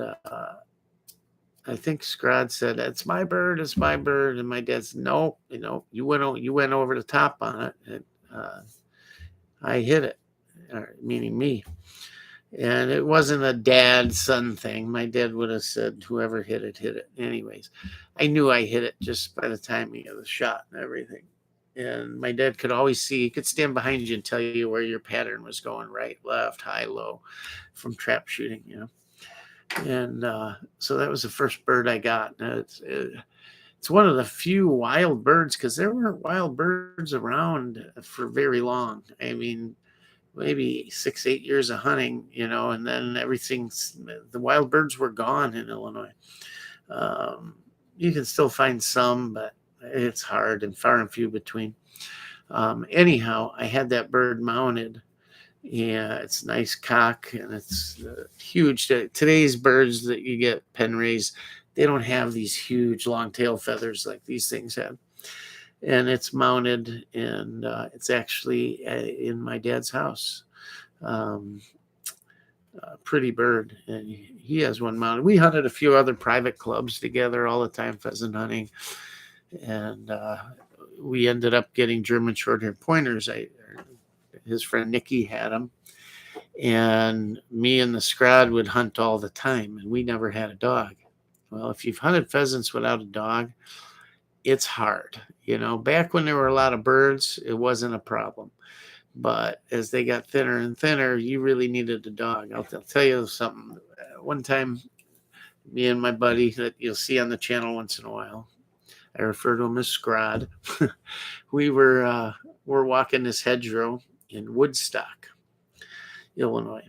I think Scrod said, "It's my bird, it's my bird." And my dad said, "No, you went over the top on it." And I hit it, meaning me. And it wasn't a dad-son thing. My dad would have said, whoever hit it, hit it. Anyways, I knew I hit it just by the timing of the shot and everything. And my dad could always see, he could stand behind you and tell you where your pattern was going, right, left, high, low, from trap shooting, And so that was the first bird I got. It's one of the few wild birds, because there weren't wild birds around for very long. I mean, maybe 6-8 years of hunting, and then the wild birds were gone in Illinois. You can still find some, but it's hard and far and few between. Anyhow, I had that bird mounted. Yeah, it's a nice cock, and it's huge. Today's birds that you get pen raised, they don't have these huge long tail feathers like these things have. And it's mounted, and it's actually in my dad's house. Pretty bird, and he has one mounted. We hunted a few other private clubs together all the time, pheasant hunting, and we ended up getting German short-haired pointers. His friend Nikki had them, and me and the Scrod would hunt all the time, and we never had a dog. Well, if you've hunted pheasants without a dog, it's hard. Back when there were a lot of birds, it wasn't a problem. But as they got thinner and thinner, you really needed a dog. I'll tell you something. One time, me and my buddy that you'll see on the channel once in a while, I refer to him as Scrod. we're walking this hedgerow in Woodstock, Illinois.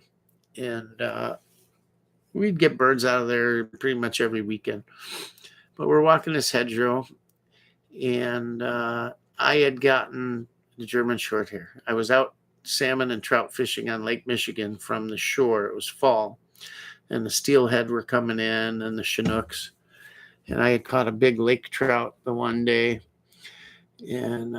And we'd get birds out of there pretty much every weekend. But we're walking this hedgerow, and I had gotten the German shorthair. I was out salmon and trout fishing on Lake Michigan from the shore. It was fall, and the steelhead were coming in, and the Chinooks. And I had caught a big lake trout the one day, and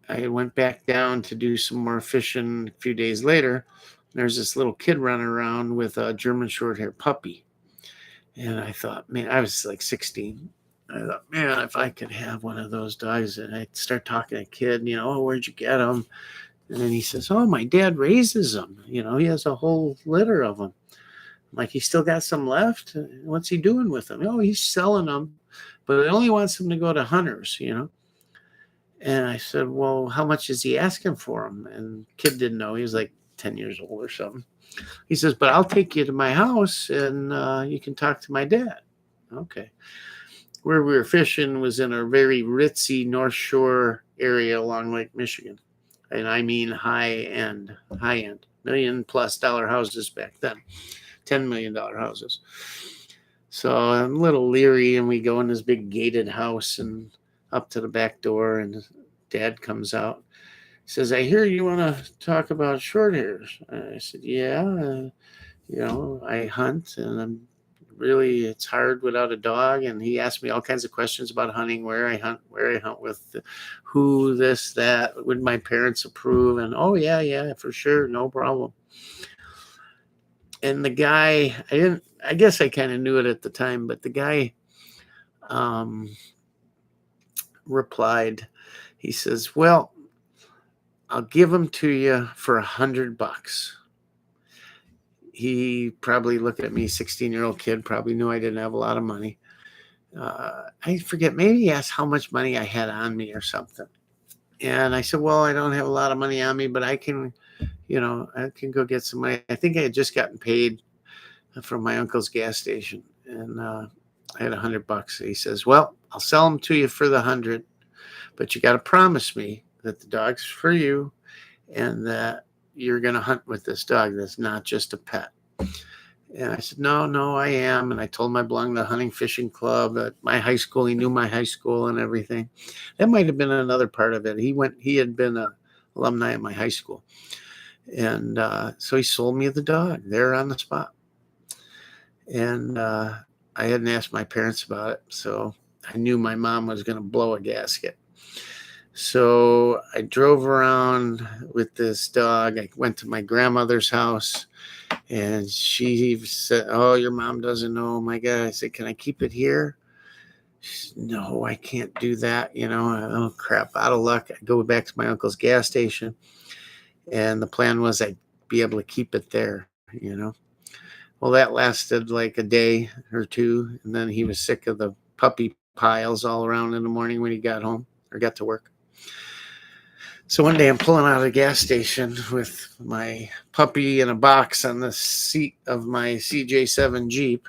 I went back down to do some more fishing a few days later. There's this little kid running around with a German short-haired puppy. And I thought, man, I was like 16. I thought, man, if I could have one of those dogs, and I'd start talking to a kid, oh, where'd you get them? And then he says, oh, my dad raises them. He has a whole litter of them. I'm like, he still got some left? What's he doing with them? Oh, he's selling them, but he only wants them to go to hunters. And I said, well, how much is he asking for them? And the kid didn't know. He was like 10 years old or something. He says, but I'll take you to my house and you can talk to my dad. Okay. Where we were fishing was in a very ritzy North Shore area along Lake Michigan. And I mean high end, $1 million+ houses back then, $10 million houses. So I'm a little leery, and we go in this big gated house and up to the back door, and dad comes out. He says, I hear you want to talk about short hairs. I said, yeah, I hunt, and it's hard without a dog. And he asked me all kinds of questions about hunting, where I hunt with, who, this, that, would my parents approve? And, oh, yeah, for sure, no problem. And the guy, I guess I kind of knew it at the time, but the guy replied, he says, well, I'll give them to you for $100. He probably looked at me, 16-year-old kid, probably knew I didn't have a lot of money. I forget, maybe he asked how much money I had on me or something. And I said, well, I don't have a lot of money on me, but I can go get some money. I think I had just gotten paid from my uncle's gas station, and I had $100. He says, well, I'll sell them to you for the 100, but you got to promise me that the dog's for you and that you're going to hunt with this dog. That's not just a pet. And I said, no, I am. And I told him I belonged to the hunting fishing club at my high school. He knew my high school and everything. That might have been another part of it. He had been an alumni at my high school. And so he sold me the dog there on the spot. And I hadn't asked my parents about it, so I knew my mom was going to blow a gasket. So I drove around with this dog. I went to my grandmother's house, and she said, oh, your mom doesn't know. Oh, my God. I said, can I keep it here? She said, no, I can't do that. Oh, crap, out of luck. I go back to my uncle's gas station, and the plan was I'd be able to keep it there. Well, that lasted like a day or two, and then he was sick of the puppy piles all around in the morning when he got home or got to work. So one day I'm pulling out of the gas station with my puppy in a box on the seat of my CJ7 Jeep,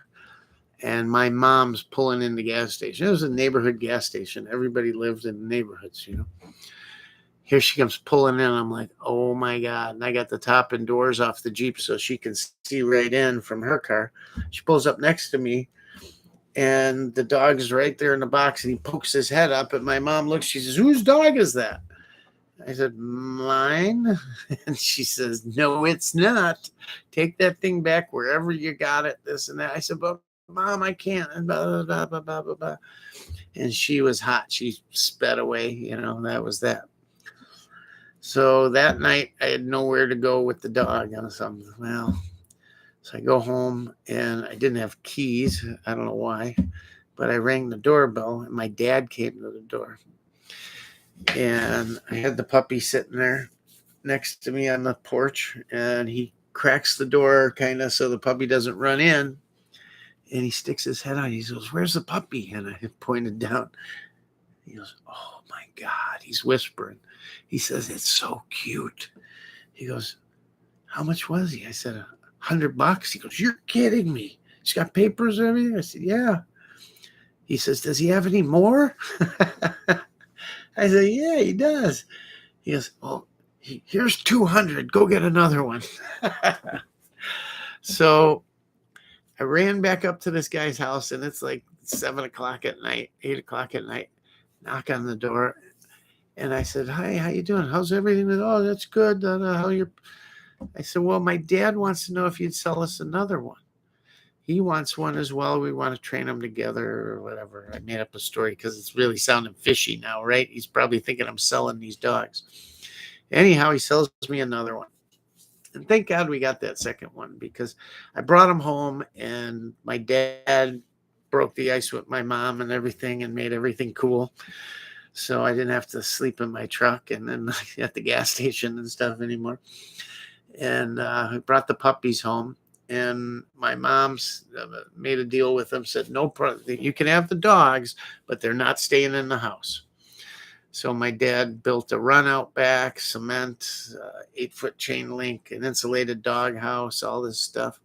and my mom's pulling in the gas station. It was a neighborhood gas station. Everybody lived in the neighborhoods, Here she comes pulling in. I'm like, oh, my God. And I got the top and doors off the Jeep so she can see right in from her car. She pulls up next to me, and the dog is right there in the box, and he pokes his head up, and my mom looks. She says, whose dog is that? I said, mine. And she says, no, it's not. Take that thing back wherever you got it, this and that. I said, but Mom, I can't. And blah, blah, blah, blah, blah, blah. And she was hot. She sped away. That was that. So that night, I had nowhere to go with the dog. So I go home, and I didn't have keys. I don't know why, but I rang the doorbell, and my dad came to the door. And I had the puppy sitting there next to me on the porch, and he cracks the door kind of so the puppy doesn't run in. And he sticks his head out. He goes, where's the puppy? And I pointed down. He goes, oh, my God. He's whispering. He says, it's so cute. He goes, how much was he? I said, $100. He goes, you're kidding me. He's got papers and everything? I said, yeah. He says, does he have any more? I said, yeah, he does. He goes, well, here's 200. Go get another one. So I ran back up to this guy's house, and it's like 7 o'clock at night, 8 o'clock at night. Knock on the door. And I said, hi, how you doing? How's everything? Oh, that's good. I said, well, my dad wants to know if you'd sell us another one. He wants one as well. We want to train them together or whatever. I made up a story because it's really sounding fishy now, right? He's probably thinking I'm selling these dogs. Anyhow, he sells me another one. And thank God we got that second one, because I brought him home, and my dad broke the ice with my mom and everything and made everything cool. So I didn't have to sleep in my truck and then at the gas station and stuff anymore. And I brought the puppies home. And my mom's made a deal with them, said, no, you can have the dogs, but they're not staying in the house. So my dad built a run out back, cement, 8-foot chain link, an insulated dog house, all this stuff.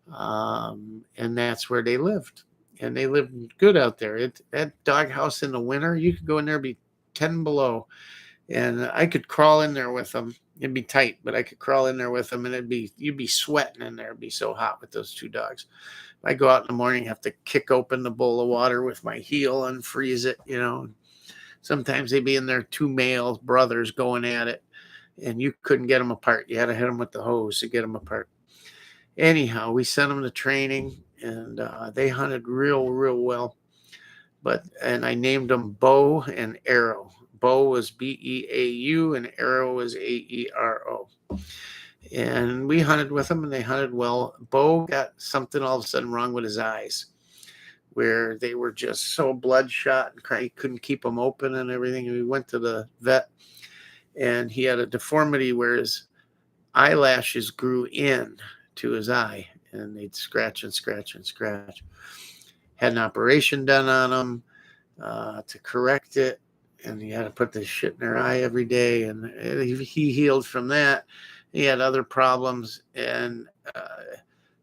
And that's where they lived. And they lived good out there. That dog house in the winter, you could go in there, be 10 below. And I could crawl in there with them. It'd be tight, but I could crawl in there with them, and you'd be sweating in there. It'd be so hot with those two dogs. I go out in the morning, have to kick open the bowl of water with my heel and freeze it, Sometimes they'd be in there, two male brothers going at it, and you couldn't get them apart. You had to hit them with the hose to get them apart. Anyhow, we sent them to training, and they hunted real, real well. And I named them Bo and Arrow. Bo was Beau and Arrow was Aero. And we hunted with them, and they hunted well. Bo got something all of a sudden wrong with his eyes, where they were just so bloodshot and he couldn't keep them open and everything. And we went to the vet, and he had a deformity where his eyelashes grew in to his eye, and they'd scratch and scratch and scratch. Had an operation done on him to correct it, and he had to put this shit in their eye every day, and he healed from that. He had other problems, and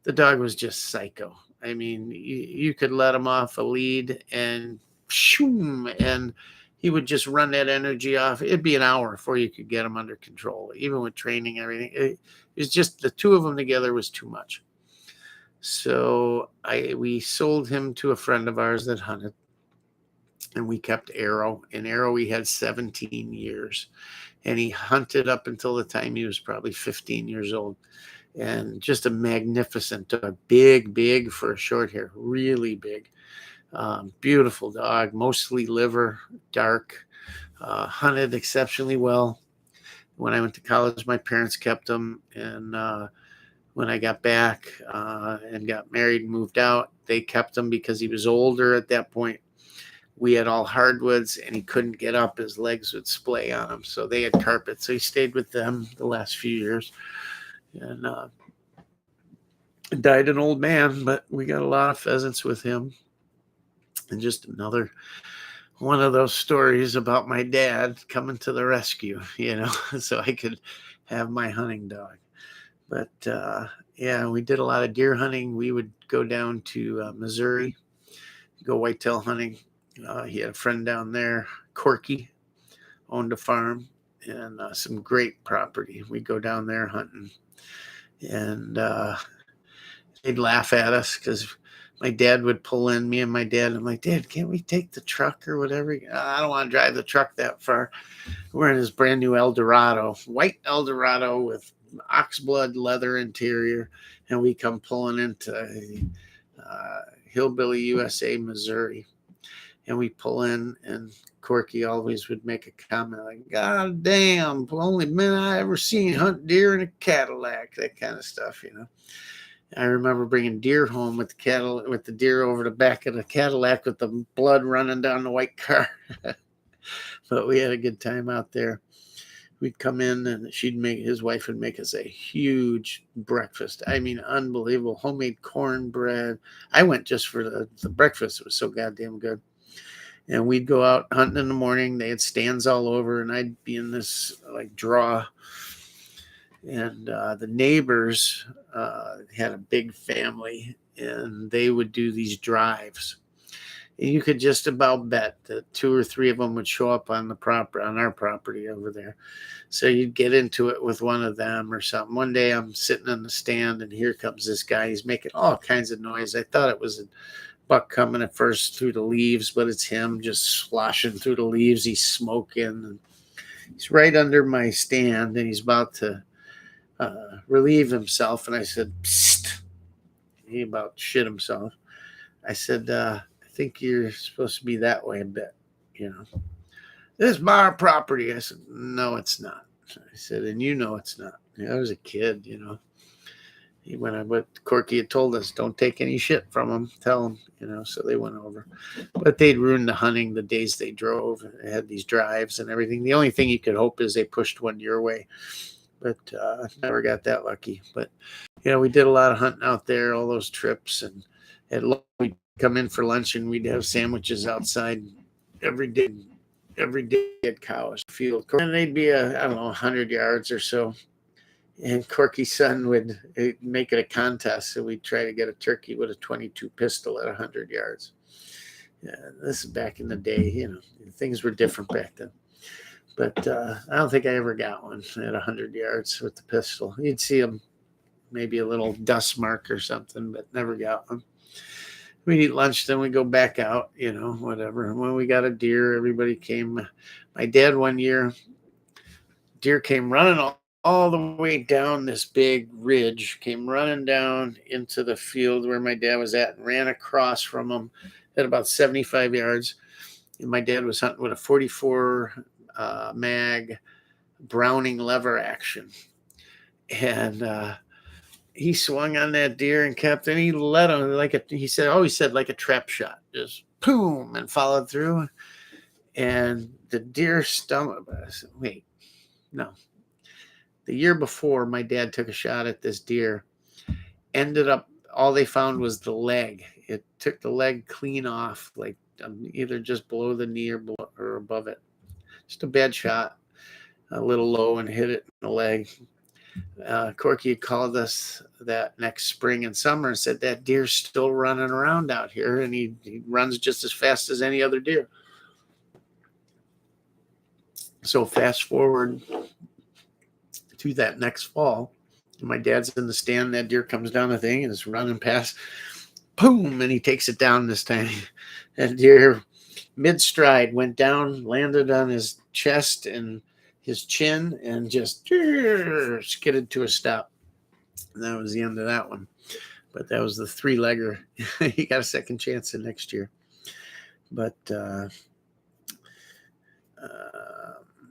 the dog was just psycho. I mean, you could let him off a lead and shoom, and he would just run that energy off. It'd be an hour before you could get him under control, even with training, everything. It was just the two of them together was too much. So we sold him to a friend of ours that hunted, and we kept Arrow. And Arrow we had 17 years, and he hunted up until the time he was probably 15 years old. And just a magnificent dog, big for a short hair, really big, beautiful dog, mostly liver, dark, hunted exceptionally well. When I went to college, my parents kept him, and when I got back and got married and moved out, they kept him because he was older at that point. We had all hardwoods, and he couldn't get up. His legs would splay on him, so they had carpet. So he stayed with them the last few years. And died an old man, but we got a lot of pheasants with him. And just another one of those stories about my dad coming to the rescue, so I could have my hunting dog. But yeah, we did a lot of deer hunting. We would go down to Missouri, go whitetail hunting. He had a friend down there, Corky, owned a farm and some great property. We'd go down there hunting. And they'd laugh at us because my dad would pull in, me and my dad. I'm like, Dad, can't we take the truck or whatever? I don't want to drive the truck that far. We're in this brand new Eldorado, white Eldorado with oxblood leather interior. And we come pulling into Hillbilly, USA, Missouri. And we pull in, and Corky always would make a comment like, God damn, only man I ever seen hunt deer in a Cadillac, that kind of stuff, I remember bringing deer home with the deer over the back of the Cadillac with the blood running down the white car. But we had a good time out there. We'd come in, and his wife would make us a huge breakfast. I mean, unbelievable. Homemade cornbread. I went just for the breakfast. It was so goddamn good. And we'd go out hunting in the morning. They had stands all over, and I'd be in this draw. And the neighbors had a big family, and they would do these drives. And you could just about bet that 2 or 3 of them would show up on our property over there. So you'd get into it with one of them or something. One day I'm sitting in the stand, and here comes this guy. He's making all kinds of noise. I thought it was a buck coming at first through the leaves, but it's him just sloshing through the leaves. He's smoking, and he's right under my stand, and he's about to relieve himself. And I said, Psst. He about shit himself. I said, I think you're supposed to be that way a bit, This is my property. I said, no, it's not. I said, and it's not. I was a kid, what Corky had told us, don't take any shit from them. Tell them, so they went over. But they'd ruined the hunting the days they drove. They had these drives and everything. The only thing you could hope is they pushed one your way. But never got that lucky. But, we did a lot of hunting out there, all those trips. And we'd come in for lunch and we'd have sandwiches outside every day. Every day at cows field. And they'd be, 100 yards or so. And Corky's son would make it a contest. So we'd try to get a turkey with a 22 pistol at 100 yards. Yeah, this is back in the day, things were different back then. But I don't think I ever got one at 100 yards with the pistol. You'd see them, maybe a little dust mark or something, but never got one. We'd eat lunch, then we'd go back out, whatever. And when we got a deer, everybody came. My dad one year, deer came running all the way down this big ridge, came running down into the field where my dad was at and ran across from him at about 75 yards. And my dad was hunting with a 44 mag Browning lever action. And he swung on that deer and kept, and he let him he said like a trap shot, just boom, and followed through. And the deer stomach, wait, no. The year before, my dad took a shot at this deer. Ended up, all they found was the leg. It took the leg clean off, like either just below the knee or above it. Just a bad shot, a little low, and hit it in the leg. Corky had called us that next spring and summer and said that deer's still running around out here, and he runs just as fast as any other deer. So fast forward to that next fall, my dad's in the stand. That deer comes down the thing and is running past. Boom! And he takes it down this time. That deer, mid-stride, went down, landed on his chest and his chin, and just skidded to a stop. And that was the end of that one. But that was the three-legger. He got a second chance the next year. But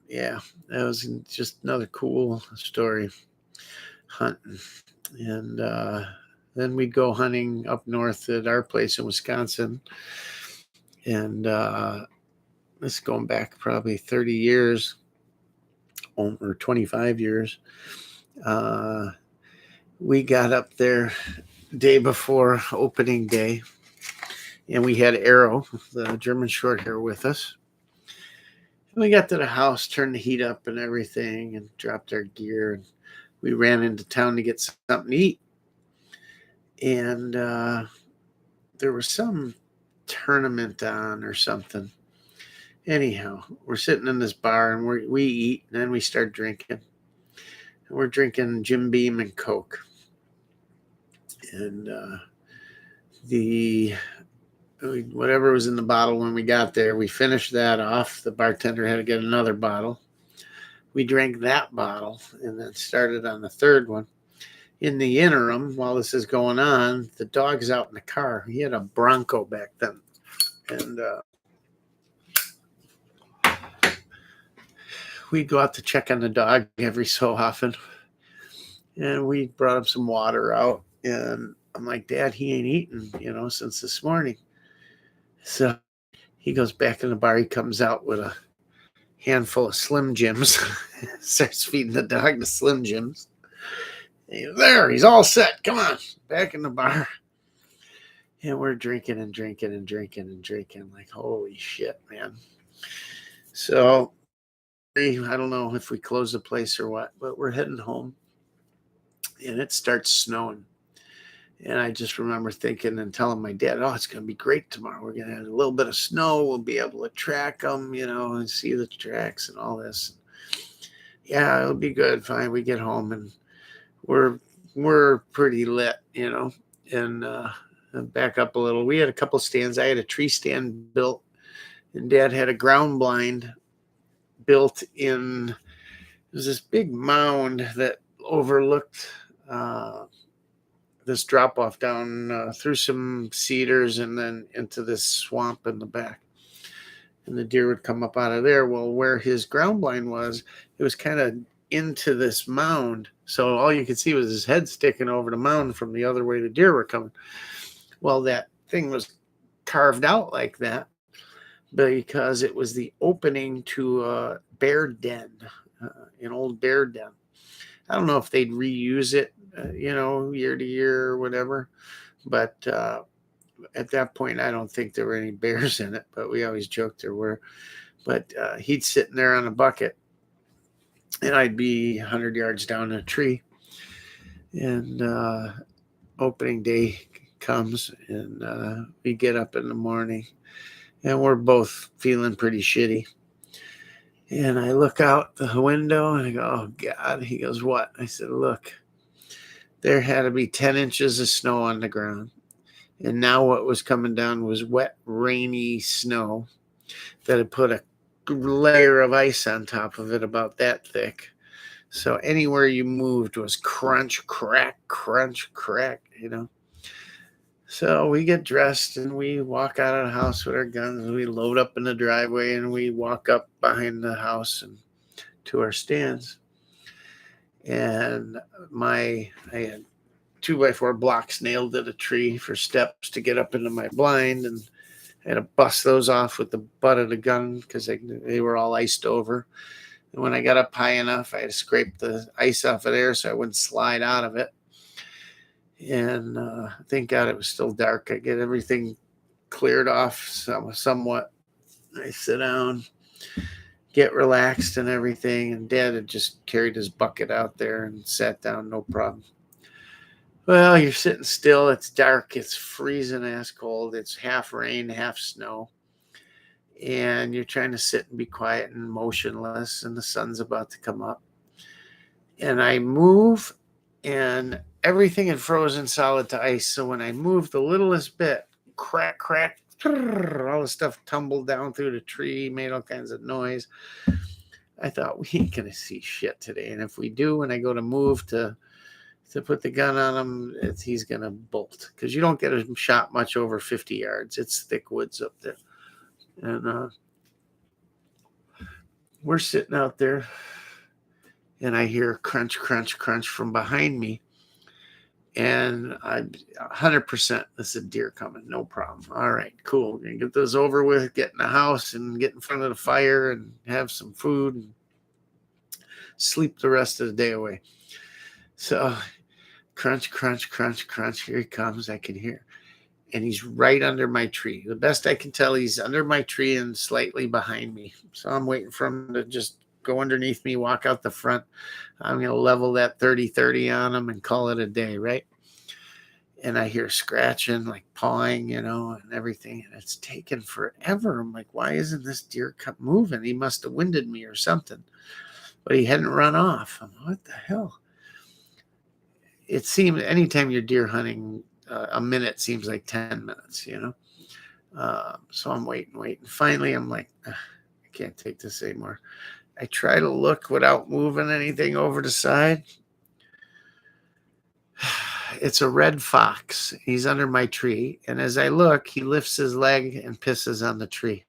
yeah, that was just another cool story, hunting. And then we'd go hunting up north at our place in Wisconsin. And this is going back probably 30 years or 25 years. We got up there day before opening day, and we had Arrow, the German short hair, with us. We got to the house, turned the heat up and everything, and dropped our gear. And we ran into town to get something to eat. And there was some tournament on or something. Anyhow, we're sitting in this bar, and we eat, and then we start drinking. And we're drinking Jim Beam and Coke. And whatever was in the bottle when we got there, we finished that off. The bartender had to get another bottle. We drank that bottle and then started on the third one. In the interim, while this is going on, the dog's out in the car. He had a Bronco back then. And we'd go out to check on the dog every so often. And we brought him some water out. And I'm like, Dad, he ain't eaten, since this morning. So he goes back in the bar. He comes out with a handful of Slim Jims, starts feeding the dog the Slim Jims. He's there. He's all set. Come on, back in the bar. And we're drinking and drinking and drinking and drinking. Like, holy shit, man. So I don't know if we close the place or what, but we're heading home. And it starts snowing. And I just remember thinking and telling my dad, oh, it's going to be great tomorrow. We're going to have a little bit of snow. We'll be able to track them, and see the tracks and all this. Yeah, it'll be good. Fine. We get home and we're pretty lit, and back up a little. We had a couple stands. I had a tree stand built, and Dad had a ground blind built in. It was this big mound that overlooked this drop off down through some cedars and then into this swamp in the back. And the deer would come up out of there. Well, where his ground blind was, it was kind of into this mound. So all you could see was his head sticking over the mound from the other way the deer were coming. Well, that thing was carved out like that because it was the opening to a bear den, an old bear den. I don't know if they'd reuse it, year to year or whatever. But at that point, I don't think there were any bears in it, but we always joked there were. But he'd sitting there on a bucket, and I'd be 100 yards down a tree. And opening day comes, and we get up in the morning, and we're both feeling pretty shitty. And I look out the window, and I go, oh, God. He goes, what? I said, look, there had to be 10 inches of snow on the ground. And now what was coming down was wet, rainy snow that had put a layer of ice on top of it about that thick. So anywhere you moved was crunch, crack, crunch, crack, So we get dressed and we walk out of the house with our guns. We load up in the driveway and we walk up behind the house and to our stands. And I had 2x4 blocks nailed to the tree for steps to get up into my blind, and I had to bust those off with the butt of the gun because they were all iced over. And when I got up high enough, I had to scrape the ice off of there so I wouldn't slide out of it. And thank God it was still dark. I get everything cleared off somewhat. I sit down, get relaxed and everything. And Dad had just carried his bucket out there and sat down, no problem. Well, you're sitting still. It's dark. It's freezing ass cold. It's half rain, half snow. And you're trying to sit and be quiet and motionless. And the sun's about to come up. And I move, and everything had frozen solid to ice. So when I moved the littlest bit, crack, crack, all the stuff tumbled down through the tree, made all kinds of noise. I thought, we ain't going to see shit today. And if we do, when I go to move to put the gun on him, he's going to bolt. Because you don't get a shot much over 50 yards. It's thick woods up there. And we're sitting out there, and I hear crunch, crunch, crunch from behind me. And I'm 100%, this is a deer coming, no problem. All right, cool. We're going to get this over with, get in the house and get in front of the fire and have some food and sleep the rest of the day away. So crunch, crunch, crunch, crunch. Here he comes. I can hear. And he's right under my tree. The best I can tell, he's under my tree and slightly behind me. So I'm waiting for him to just go underneath me, walk out the front. I'm going to level that 30-30 on him and call it a day, right? And I hear scratching, like pawing, and everything. And it's taken forever. I'm like, why isn't this deer moving? He must have winded me or something. But he hadn't run off. I'm like, what the hell? It seemed anytime you're deer hunting, a minute seems like 10 minutes, So I'm waiting. Finally, I'm like, I can't take this anymore. I try to look without moving anything over the side. It's a red fox. He's under my tree. And as I look, he lifts his leg and pisses on the tree.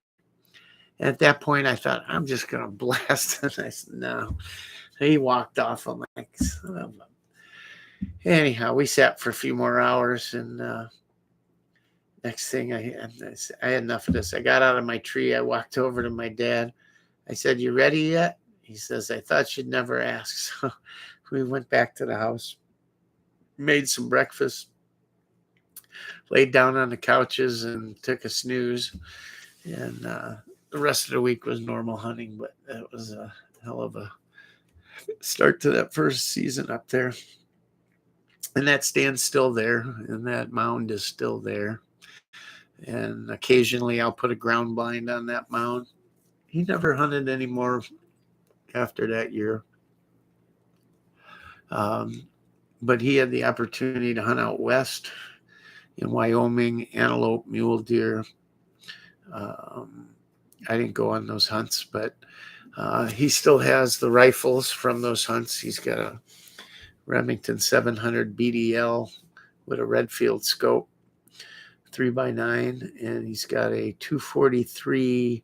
And at that point, I thought, I'm just going to blast. And I said, no. He walked off. I'm like, son of a... Anyhow, we sat for a few more hours. And next thing, I had enough of this. I got out of my tree. I walked over to my dad. I said, you ready yet? He says, I thought you'd never ask. So we went back to the house, made some breakfast, laid down on the couches and took a snooze. And the rest of the week was normal hunting, but that was a hell of a start to that first season up there. And that stand's still there, and that mound is still there. And occasionally I'll put a ground blind on that mound. He never hunted anymore after that year. But he had the opportunity to hunt out west in Wyoming, antelope, mule deer. I didn't go on those hunts, but he still has the rifles from those hunts. He's got a Remington 700 BDL with a Redfield scope, 3x9, and he's got a 243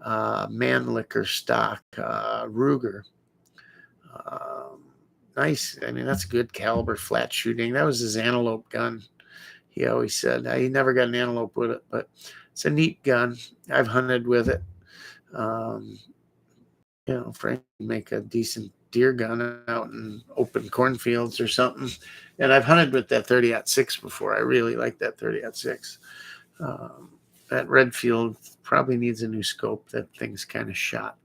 Mannlicher stock Ruger. Um, nice. I mean, that's good caliber flat shooting. That was his antelope gun. He always said he never got an antelope with it, but it's a neat gun. I've hunted with it. Um, Frank can make a decent deer gun out in open cornfields or something. And I've hunted with that 30-06 before. I really like that 30-06. Um, that Redfield probably needs a new scope. That thing's kind of shot.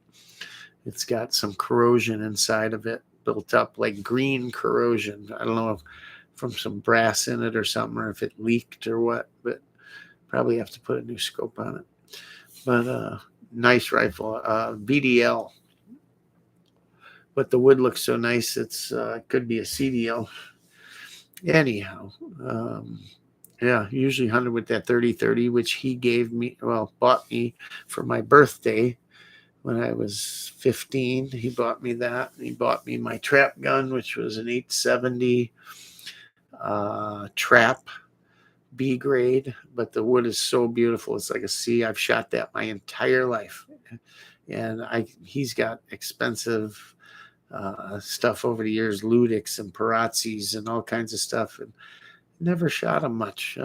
It's got some corrosion inside of it built up, like green corrosion. I don't know if from some brass in it or something, or if it leaked or what, but probably have to put a new scope on it. But nice rifle, VDL. But the wood looks so nice, it could be a CDL. Anyhow, yeah, usually hunted with that 30-30, which he bought me for my birthday when I was 15. He bought me that. He bought me my trap gun, which was an 870 trap B grade, but the wood is so beautiful. It's like a C. I've shot that my entire life. And he's got expensive stuff over the years, Ludix and Parazzis and all kinds of stuff, and never shot them much.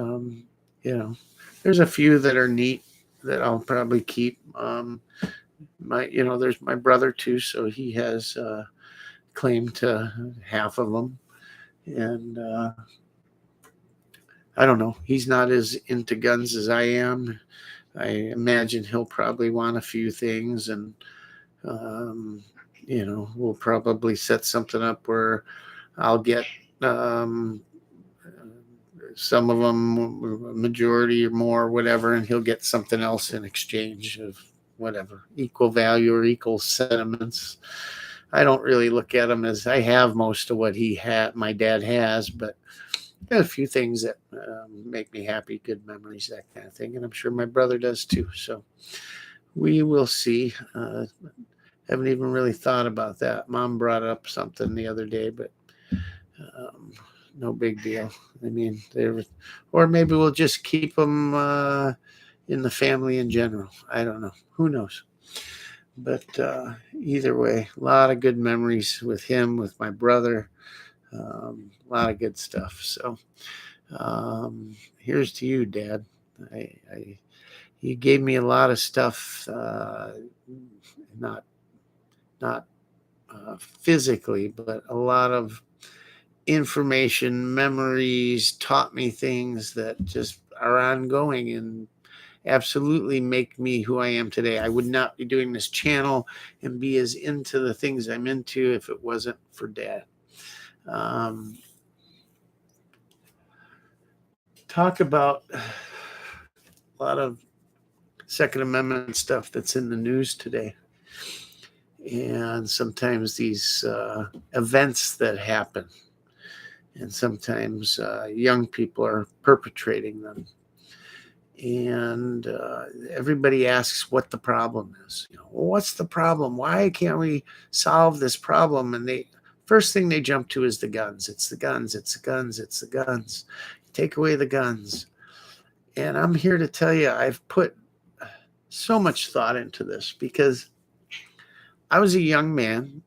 There's a few that are neat that I'll probably keep. There's my brother too, so he has claim to half of them, and I don't know. He's not as into guns as I am. I imagine he'll probably want a few things, and we'll probably set something up where I'll get some of them, a majority or more, whatever, and he'll get something else in exchange of whatever, equal value or equal sentiments. I don't really look at him as I have most of what my dad has, but there's a few things that make me happy, good memories, that kind of thing, and I'm sure my brother does too. So we will see. Haven't even really thought about that. Mom brought up something the other day, but no big deal. I mean, or maybe we'll just keep them in the family in general. I don't know. Who knows? But either way, a lot of good memories with him, with my brother. A lot of good stuff. So here's to you, Dad. You gave me a lot of stuff, not physically, but a lot of information, memories, taught me things that just are ongoing and absolutely make me who I am today. I would not be doing this channel and be as into the things I'm into if it wasn't for Dad. Talk about a lot of Second Amendment stuff that's in the news today. And sometimes these events that happen, and sometimes young people are perpetrating them. And everybody asks what the problem is. Well, what's the problem? Why can't we solve this problem? And first thing they jump to is the guns. It's the guns. It's the guns. It's the guns. Take away the guns. And I'm here to tell you, I've put so much thought into this because I was a young man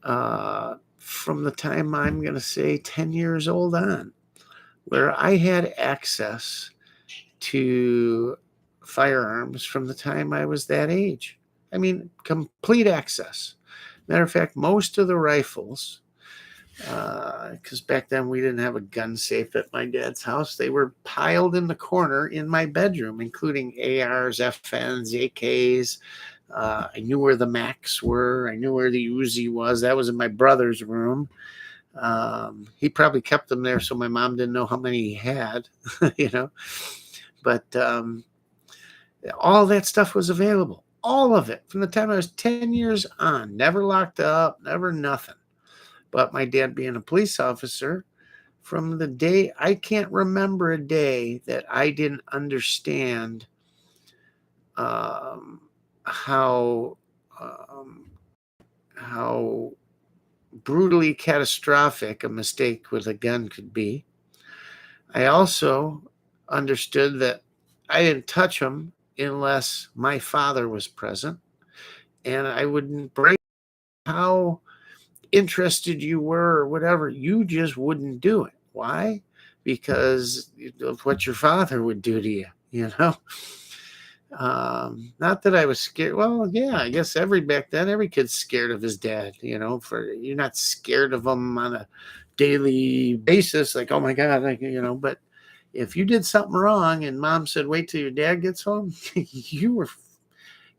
from the time I'm going to say 10 years old on, where I had access to firearms from the time I was that age. I mean, complete access. Matter of fact, most of the rifles, because back then we didn't have a gun safe at my dad's house, they were piled in the corner in my bedroom, including ARs, FNs, AKs. I knew where the Macs were. I knew where the Uzi was. That was in my brother's room. He probably kept them there so my mom didn't know how many he had, But all that stuff was available. All of it from the time I was 10 years on. Never locked up, never nothing. But my dad being a police officer, from the day, I can't remember a day that I didn't understand how brutally catastrophic a mistake with a gun could be. I also understood that I didn't touch them unless my father was present, and I wouldn't break how interested you were or whatever, you just wouldn't do it. Why? Because of what your father would do to you, you know? Not that I was scared. Well, yeah, I guess back then, every kid's scared of his dad, you're not scared of him on a daily basis. Like, oh my God, but if you did something wrong and mom said, wait till your dad gets home, you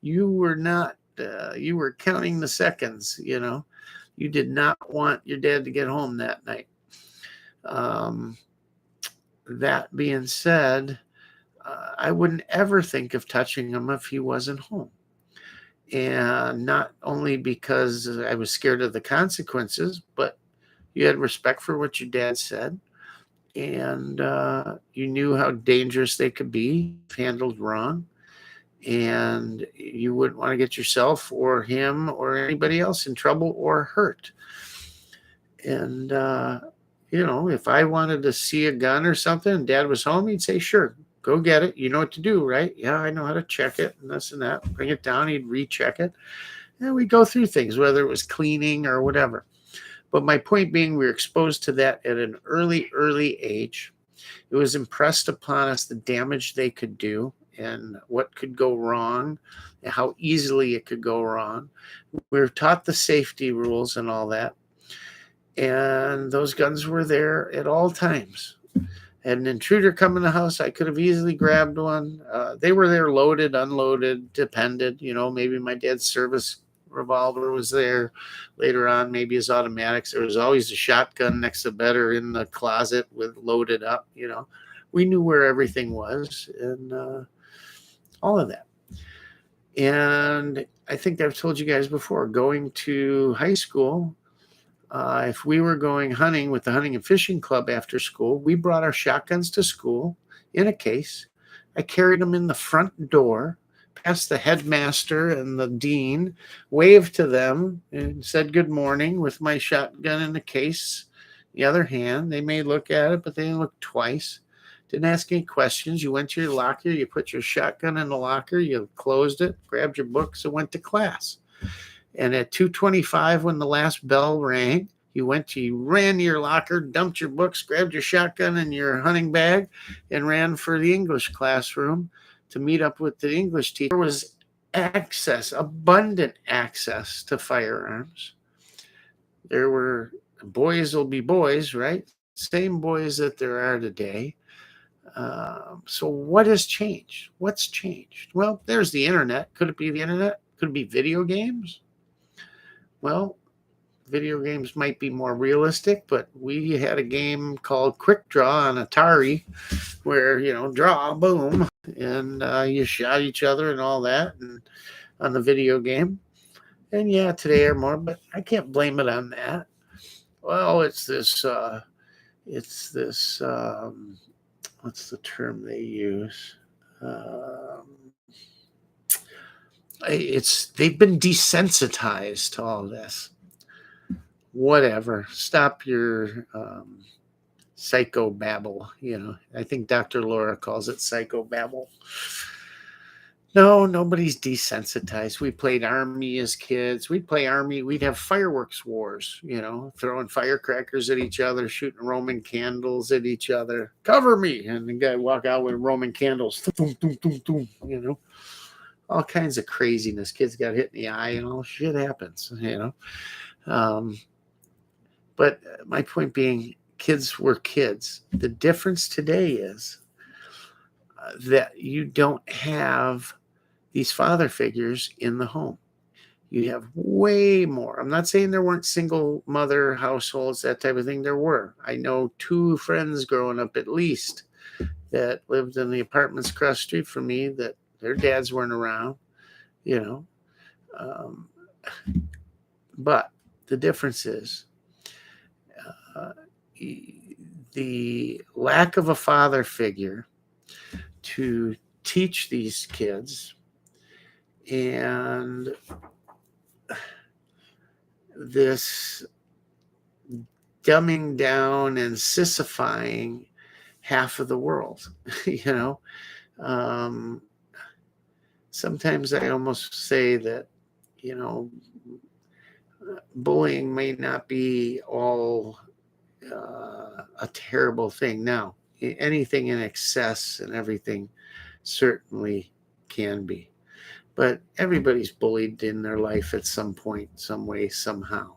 were not, you were counting the seconds, you did not want your dad to get home that night. That being said, I wouldn't ever think of touching him if he wasn't home. And not only because I was scared of the consequences, but you had respect for what your dad said. And you knew how dangerous they could be if handled wrong. And you wouldn't want to get yourself or him or anybody else in trouble or hurt. And, if I wanted to see a gun or something and dad was home, he'd say, sure, go get it. You know what to do, right? Yeah, I know how to check it and this and that. Bring it down. He'd recheck it. And we'd go through things, whether it was cleaning or whatever. But my point being, we were exposed to that at an early age. It was impressed upon us the damage they could do and what could go wrong and how easily it could go wrong. We were taught the safety rules and all that. And those guns were there at all times. Had an intruder come in the house, I could have easily grabbed one. They were there loaded, unloaded, depended. Maybe my dad's service revolver was there. Later on, maybe his automatics. There was always a shotgun next to bed or in the closet with loaded up. We knew where everything was and all of that. And I think I've told you guys before, going to high school, if we were going hunting with the hunting and fishing club after school, we brought our shotguns to school in a case. I carried them in the front door, past the headmaster and the dean, waved to them and said good morning with my shotgun in the case. The other hand, they may look at it, but they didn't look twice. Didn't ask any questions. You went to your locker, you put your shotgun in the locker, you closed it, grabbed your books, and went to class. And at 2:25, when the last bell rang, you ran to your locker, dumped your books, grabbed your shotgun and your hunting bag, and ran for the English classroom to meet up with the English teacher. There was abundant access to firearms. There were boys will be boys, right? Same boys that there are today. So what has changed? What's changed? Well, there's the internet. Could it be the internet? Could it be video games? Well, video games might be more realistic, but we had a game called Quick Draw on Atari where, draw, boom, and you shot each other and all that and on the video game. And yeah, today are more, but I can't blame it on that. Well, it's this, what's the term they use? They've been desensitized to all this. Whatever. Stop your psychobabble. I think Dr. Laura calls it psychobabble. No, nobody's desensitized. We played Army as kids. We'd play Army. We'd have fireworks wars, throwing firecrackers at each other, shooting Roman candles at each other. Cover me. And the guy walk out with Roman candles. Boom, boom, boom, boom, all kinds of craziness. Kids got hit in the eye and all shit happens, But my point being, kids were kids. The difference today is that you don't have these father figures in the home. You have way more. I'm not saying there weren't single mother households, that type of thing. There were. I know 2 friends growing up at least that lived in the apartments across the street from me that their dads weren't around, but the difference is the lack of a father figure to teach these kids and this dumbing down and sissifying half of the world, Sometimes I almost say that, bullying may not be all a terrible thing. Now, anything in excess and everything certainly can be. But everybody's bullied in their life at some point, some way, somehow.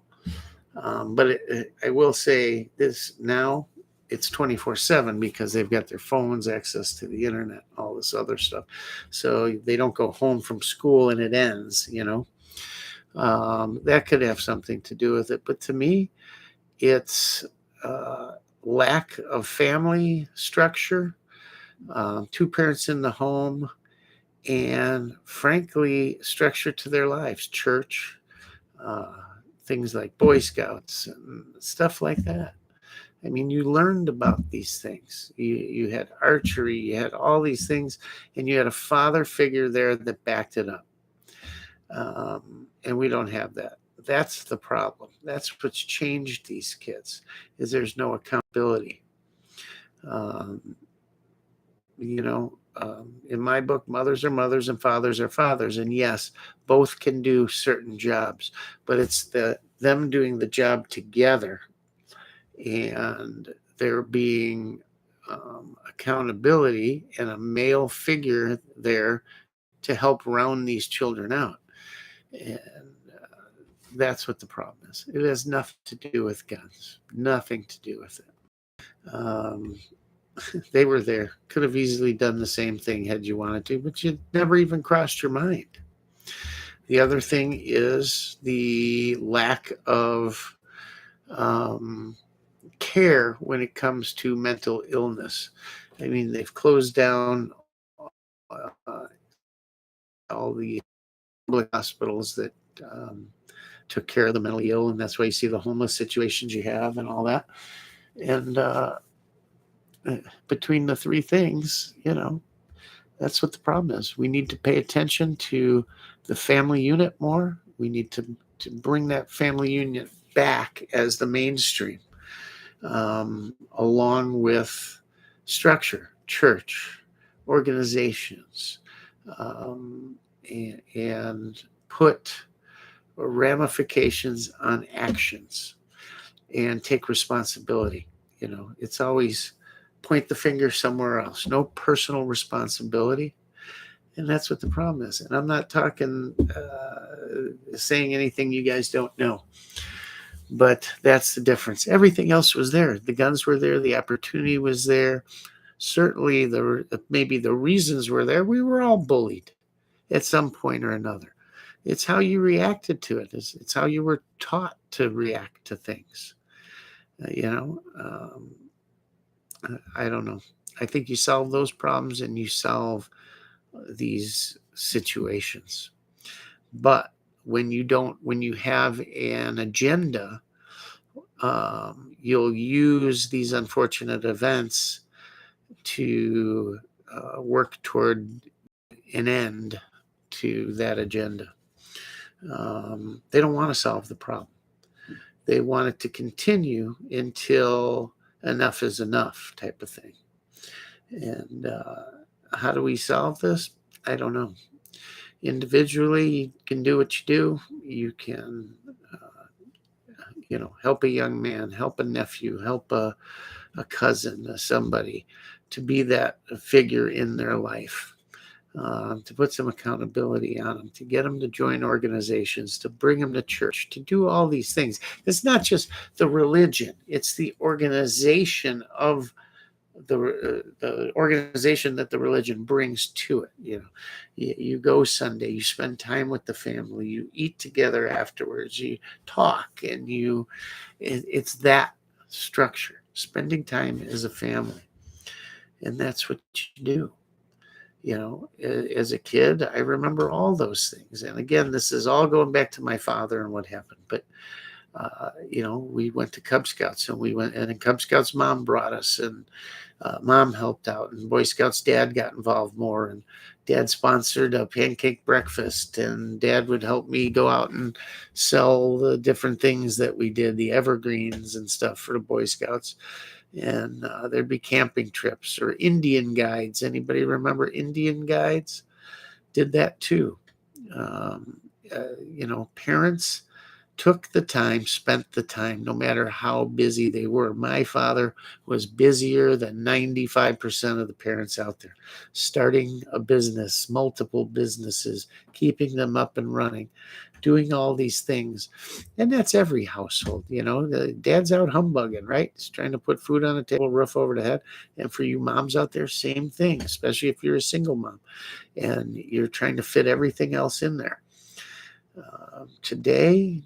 I will say this now, it's 24/7 because they've got their phones, access to the internet, all this other stuff. So they don't go home from school and it ends. That could have something to do with it. But to me, it's uh, lack of family structure, two parents in the home, and frankly, structure to their lives, church, uh, things like Boy Scouts and stuff like that. I mean, you learned about these things. You had archery, you had all these things, and you had a father figure there that backed it up. And we don't have that. That's the problem. That's what's changed these kids, is there's no accountability. Um, in my book, mothers are mothers and fathers are fathers. And yes, both can do certain jobs, but it's them doing the job together, and there being accountability and a male figure there to help round these children out. And that's what the problem is. It has nothing to do with guns, nothing to do with it. They were there. Could have easily done the same thing had you wanted to, but you never even crossed your mind. The other thing is the lack of care when it comes to mental illness. I mean, they've closed down all the public hospitals that took care of the mentally ill, and that's why you see the homeless situations you have and all that. And between the three things, that's what the problem is. We need to pay attention to the family unit more. We need to bring that family unit back as the mainstream, along with structure, church, organizations, and put ramifications on actions and take responsibility. It's always point the finger somewhere else, no personal responsibility. And that's what the problem is. And I'm not talking, saying anything you guys don't know, but that's the difference. Everything else was there. The guns were there. The opportunity was there. Certainly, maybe the reasons were there. We were all bullied at some point or another. It's how you reacted to it. It's how you were taught to react to things. I don't know. I think you solve those problems and you solve these situations. But when you have an agenda, you'll use these unfortunate events to work toward an end to that agenda. They don't want to solve the problem. They want it to continue until enough is enough, type of thing. And how do we solve this? I don't know. Individually, you can do what you do. You can, help a young man, help a nephew, help a cousin, somebody, to be that figure in their life, to put some accountability on them, to get them to join organizations, to bring them to church, to do all these things. It's not just the religion, it's the organization of the organization that the religion brings to it. You go Sunday, you spend time with the family, you eat together afterwards, you talk, and it's that structure, spending time as a family. And that's what you do. As a kid, I remember all those things. And again, this is all going back to my father and what happened. But we went to Cub Scouts, and in Cub Scouts, Mom brought us, and Mom helped out, and Boy Scouts, Dad got involved more, and Dad sponsored a pancake breakfast, and Dad would help me go out and sell the different things that we did, the evergreens and stuff for the Boy Scouts. And there'd be camping trips or Indian guides. Anybody remember Indian guides? Did that too. Parents took the time, spent the time, no matter how busy they were. My father was busier than 95% of the parents out there, starting a business, multiple businesses, keeping them up and running, doing all these things. And that's every household, The dad's out humbugging, right? He's trying to put food on the table, roof over the head. And for you moms out there, same thing, especially if you're a single mom and you're trying to fit everything else in there. Today,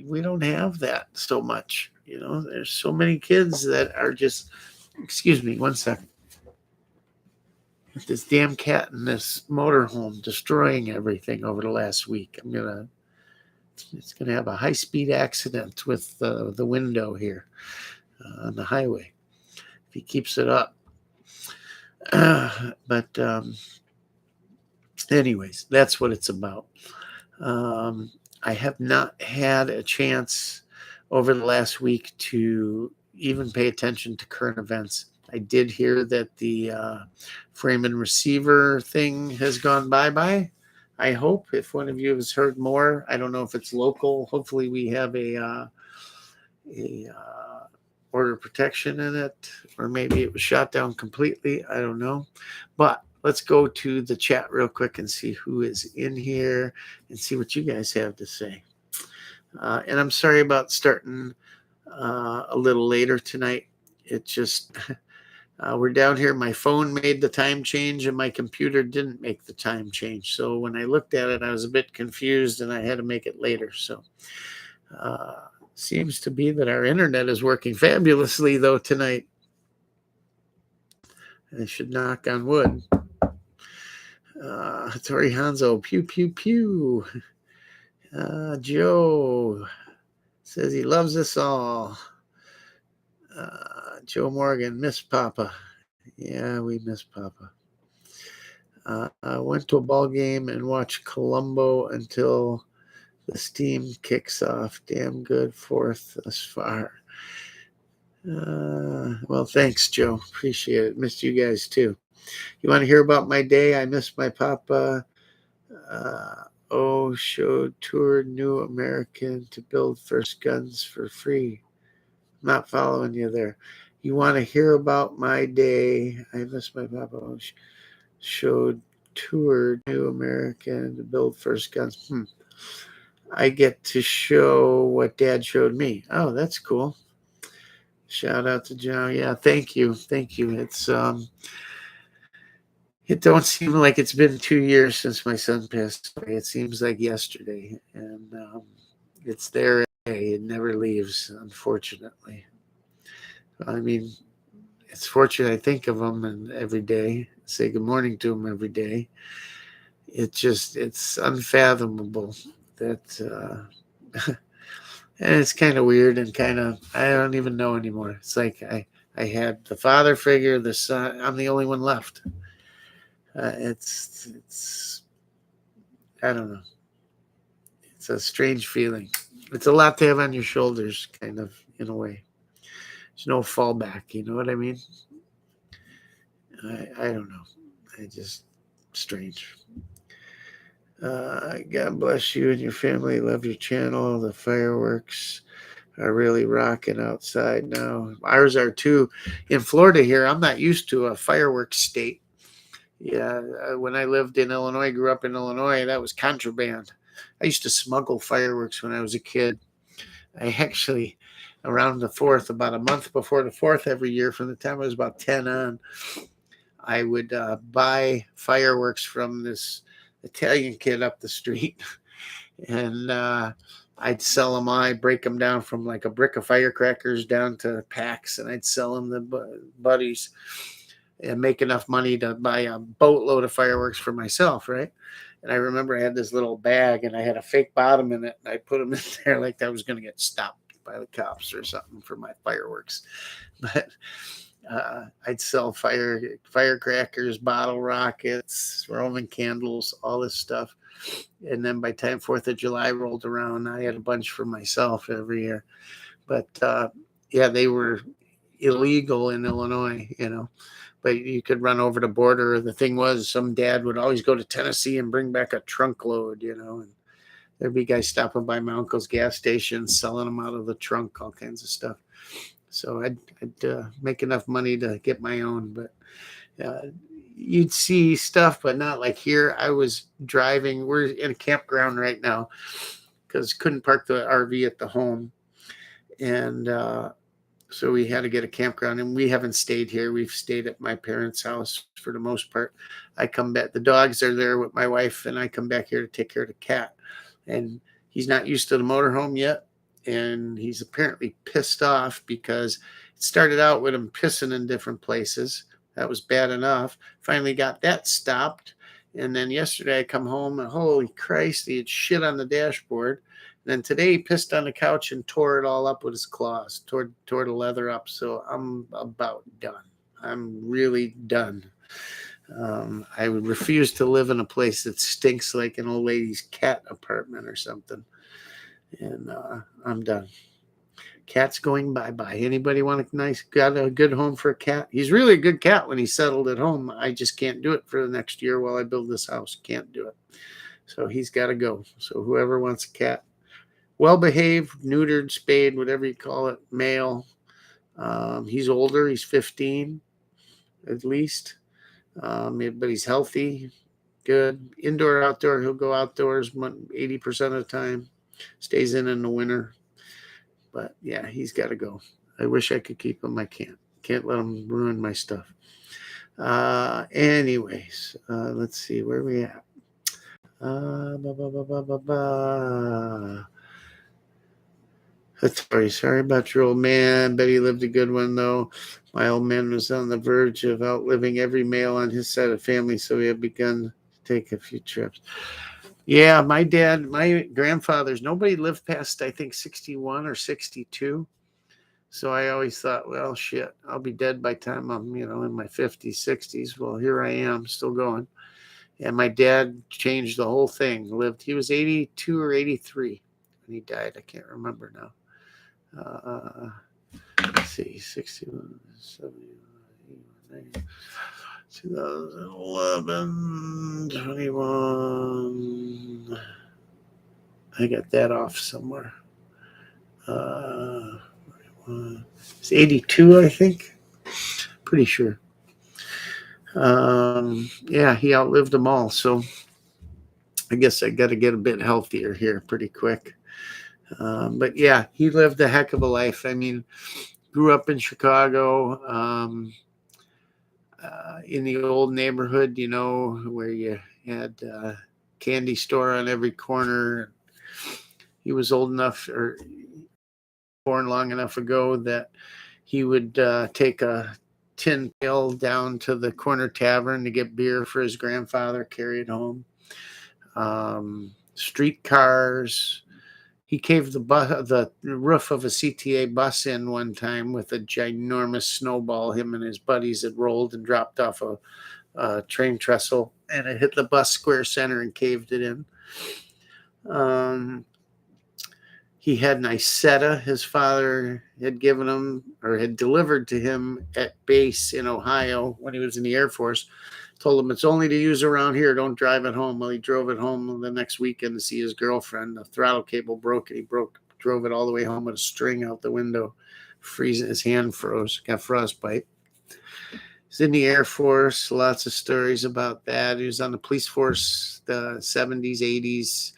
we don't have that so much. There's so many kids that are just, excuse me, one second. This damn cat in this motorhome destroying everything over the last week. It's gonna have a high-speed accident with the window here on the highway if he keeps it up. But anyways, that's what it's about. I have not had a chance over the last week to even pay attention to current events. I did hear that the frame and receiver thing has gone bye-bye. I hope, if one of you has heard more, I don't know if it's local. Hopefully we have a order protection in it, or maybe it was shot down completely. I don't know. But let's go to the chat real quick and see who is in here and see what you guys have to say. And I'm sorry about starting a little later tonight. It just, we're down here. My phone made the time change and my computer didn't make the time change. So when I looked at it, I was a bit confused and I had to make it later. So seems to be that our internet is working fabulously though tonight. I should knock on wood. Tori Hanzo, pew, pew, pew. Joe says he loves us all. Joe Morgan, miss Papa. Yeah, we miss Papa. I went to a ball game and watched Colombo until the steam kicks off. Damn good fourth thus far. Well, thanks, Joe. Appreciate it. Missed you guys too. You want to hear about my day? I miss my Papa. Showed toured New American to build first guns for free. I'm not following you there. You want to hear about my day? I miss my Papa. Showed toured New American to build first guns. I get to show what Dad showed me. Oh, that's cool. Shout out to Joe. Yeah, thank you. It's it don't seem like it's been 2 years since my son passed away. It seems like yesterday, and it's there. It never leaves, unfortunately. I mean, it's fortunate I think of him and every day, say good morning to him every day. It's unfathomable that, and it's kind of weird and I don't even know anymore. It's like I had the father figure, the son. I'm the only one left. It's I don't know. It's a strange feeling. It's a lot to have on your shoulders, kind of, in a way. There's no fallback, you know what I mean? I don't know. Strange. God bless you and your family. Love your channel. The fireworks are really rocking outside now. Ours are too. In Florida here, I'm not used to a fireworks state. Yeah, when I lived in Illinois, grew up in Illinois, that was contraband. I used to smuggle fireworks when I was a kid. I actually, around the 4th, about a month before the 4th every year, from the time I was about 10 on, I would buy fireworks from this Italian kid up the street. And I'd sell them. I'd break them down from like a brick of firecrackers down to packs, and I'd sell them to buddies and make enough money to buy a boatload of fireworks for myself, right? And I remember I had this little bag, and I had a fake bottom in it, and I put them in there like I was going to get stopped by the cops or something for my fireworks. But I'd sell firecrackers, bottle rockets, Roman candles, all this stuff. And then by the time 4th of July rolled around, I had a bunch for myself every year. But yeah, they were illegal in Illinois, but you could run over the border. The thing was, some dad would always go to Tennessee and bring back a trunk load, and There'd be guys stopping by my uncle's gas station, selling them out of the trunk, all kinds of stuff. So I'd make enough money to get my own, but you'd see stuff, but not like here. I was driving. We're in a campground right now because couldn't park the RV at the home, and so we had to get a campground. And we haven't stayed here. We've stayed at my parents' house for the most part. I come back. The dogs are there with my wife, and I come back here to take care of the cat. And he's not used to the motorhome yet, and he's apparently pissed off because it started out with him pissing in different places. That was bad enough. Finally got that stopped. And then yesterday I come home and holy Christ, he had shit on the dashboard. And then today he pissed on the couch and tore it all up with his claws, tore the leather up. So I'm about done. I'm really done. I would refuse to live in a place that stinks like an old lady's cat apartment or something. And I'm done. Cat's going bye-bye. Anybody want got a good home for a cat? He's really a good cat when he's settled at home. I just can't do it for the next year while I build this house. Can't do it. So he's got to go. So whoever wants a cat, well-behaved, neutered, spayed, whatever you call it, male. He's older. He's 15 at least. But he's healthy, good. Indoor, outdoor. He'll go outdoors 80% of the time. Stays in the winter. But yeah, he's got to go. I wish I could keep him. I can't. Can't let him ruin my stuff. Anyways, let's see where we at. Sorry about your old man. Bet he lived a good one though. My old man was on the verge of outliving every male on his side of family, so he had begun to take a few trips. Yeah, my grandfathers, nobody lived past, I think, 61 or 62. So I always thought, well, shit, I'll be dead by the time I'm, in my 50s, 60s. Well, here I am, still going. And my dad changed the whole thing. He was 82 or 83 when he died. I can't remember now. Let's see, 61, 71, 2011, 21. I got that off somewhere. It's 82, I think. Pretty sure. Yeah, he outlived them all. So I guess I got to get a bit healthier here pretty quick. But yeah, he lived a heck of a life. I mean, grew up in Chicago, in the old neighborhood, where you had a candy store on every corner. He was old enough or born long enough ago that he would take a tin pail down to the corner tavern to get beer for his grandfather, carry it home. Streetcars. He caved the roof of a CTA bus in one time with a ginormous snowball. Him and his buddies had rolled and dropped off a train trestle, and it hit the bus square center and caved it in. He had an Isetta his father had given him or had delivered to him at base in Ohio when he was in the Air Force. Told him it's only to use around here. Don't drive it home. Well, he drove it home the next weekend to see his girlfriend. The throttle cable broke and he drove it all the way home with a string out the window, freezing. His hand froze, got frostbite. He's in the Air Force. Lots of stories about that. He was on the police force the 70s, 80s.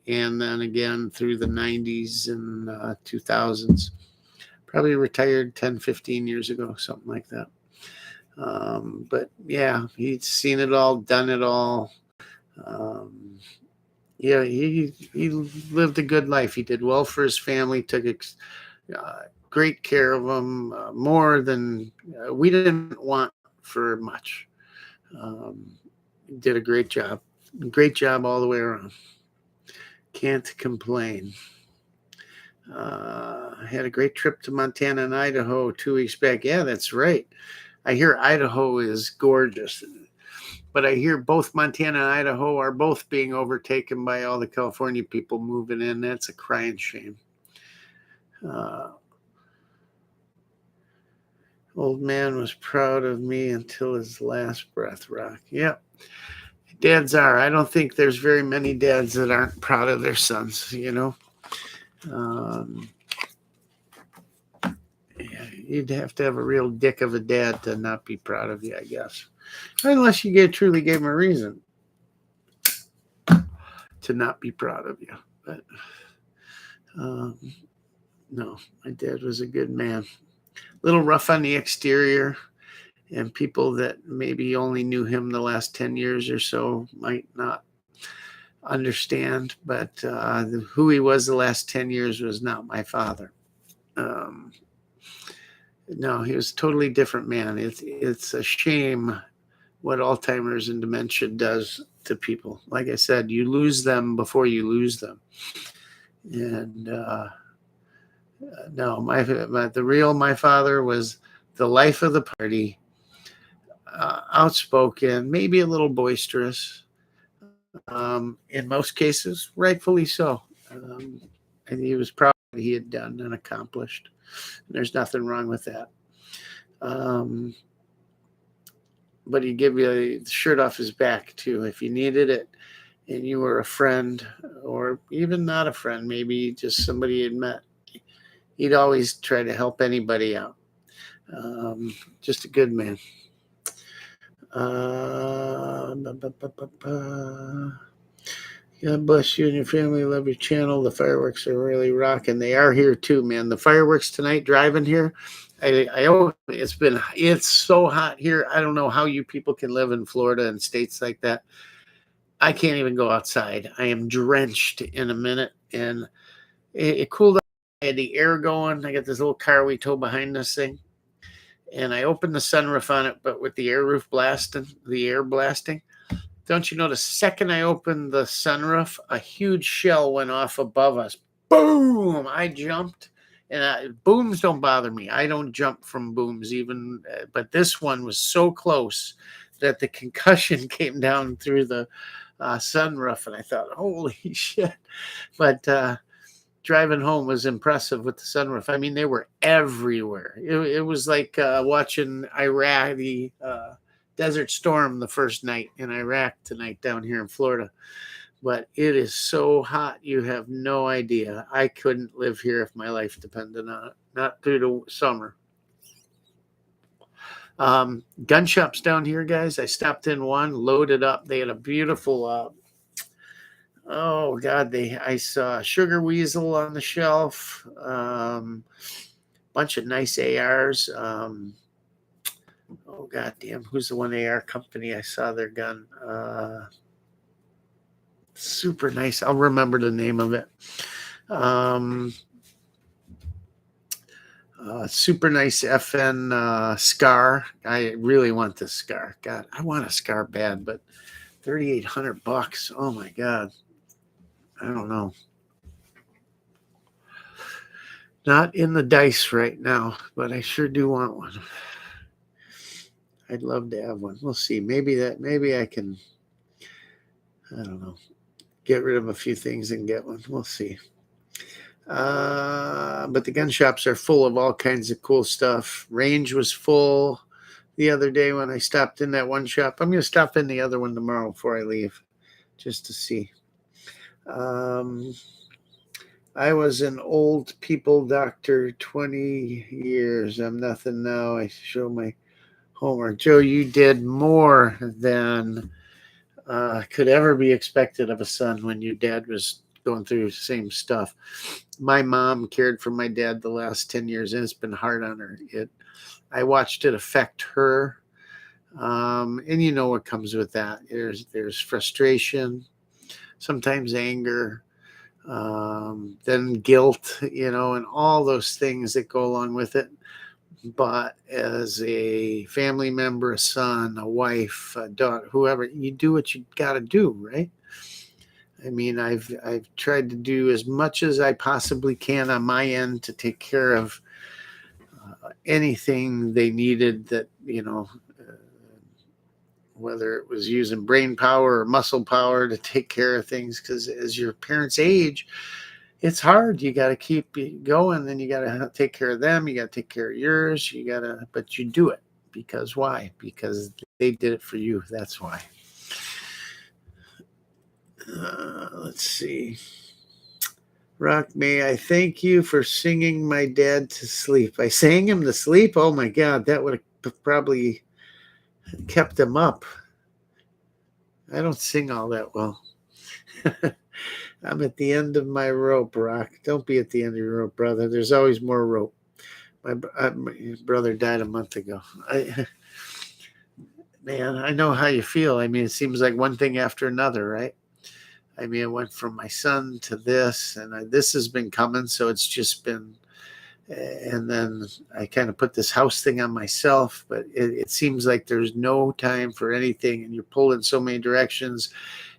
And then again through the 90s and 2000s. Probably retired 10, 15 years ago, something like that. But yeah, he'd seen it all, done it all. Yeah, he lived a good life. He did well for his family, took great care of them, more than we didn't want for much. Did a great job all the way around. Can't complain. I had a great trip to Montana and Idaho 2 weeks back. Yeah, that's right. I hear Idaho is gorgeous, but I hear both Montana and Idaho are both being overtaken by all the California people moving in. That's a crying shame. Old man was proud of me until his last breath, Rock. Yep. Dads are. I don't think there's very many dads that aren't proud of their sons, you know. Um, yeah, you'd have to have a real dick of a dad to not be proud of you, I guess. Unless you truly gave him a reason to not be proud of you. But um, no, my dad was a good man. A little rough on the exterior, and people that maybe only knew him the last 10 years or so might not understand, but who he was the last 10 years was not my father. Um, no, he was a totally different man. It's a shame what Alzheimer's and dementia does to people. Like I said, you lose them before you lose them. And no, my father was the life of the party, outspoken, maybe a little boisterous. In most cases, rightfully so. And he was proud of what he had done and accomplished. And there's nothing wrong with that. But he'd give you the shirt off his back, too, if you needed it and you were a friend or even not a friend, maybe just somebody you'd met. He'd always try to help anybody out. Just a good man. God bless you and your family. Love your channel. The fireworks are really rocking. They are here too, man. The fireworks tonight driving here. It's so hot here. I don't know how you people can live in Florida and states like that. I can't even go outside. I am drenched in a minute, and it cooled off. I had the air going. I got this little car we tow behind this thing, and I opened the sunroof on it, but with the air blasting. Don't you know, the second I opened the sunroof, a huge shell went off above us. Boom! I jumped. And booms don't bother me. I don't jump from booms even. But this one was so close that the concussion came down through the sunroof. And I thought, holy shit. But driving home was impressive with the sunroof. I mean, they were everywhere. It was like watching Iraq, the Desert Storm the first night in Iraq tonight down here in Florida. But it is so hot, you have no idea. I couldn't live here if my life depended on it. Not through the summer. Gun shops down here, guys. I stopped in one, loaded up. They had a beautiful, oh God, I saw a Sugar Weasel on the shelf. Bunch of nice ARs. Oh God damn, who's the one AR company? I saw their gun. Super nice. I'll remember the name of it. Super nice FN Scar. I really want this Scar. God, I want a Scar bad, but $3,800. Oh my God. I don't know. Not in the dice right now, but I sure do want one. I'd love to have one. We'll see. Maybe I can, I don't know, get rid of a few things and get one. We'll see. But the gun shops are full of all kinds of cool stuff. Range was full the other day when I stopped in that one shop. I'm going to stop in the other one tomorrow before I leave just to see. I was an old people doctor 20 years. I'm nothing now. I show my homework. Joe, you did more than could ever be expected of a son when your dad was going through the same stuff. My mom cared for my dad the last 10 years, and it's been hard on her. I watched it affect her. And you know what comes with that. There's frustration, sometimes anger, then guilt, and all those things that go along with it. But as a family member, a son, a wife, a daughter, whoever, you do what you got to do, right? I mean, I've tried to do as much as I possibly can on my end to take care of anything they needed that, whether it was using brain power or muscle power to take care of things, because as your parents age, it's hard. You got to keep going, and you got to take care of them. You got to take care of yours. But you do it because why? Because they did it for you. That's why. Let's see. Rock, may I thank you for singing my dad to sleep. I sang him to sleep? Oh my God, that would have probably kept him up. I don't sing all that well. I'm at the end of my rope, Rock. Don't be at the end of your rope, brother. There's always more rope. My brother died a month ago. Man, I know how you feel. I mean, it seems like one thing after another, right? I mean, it went from my son to this, and this has been coming. So it's just been, and then I kind of put this house thing on myself, but it seems like there's no time for anything, and you're pulled in so many directions,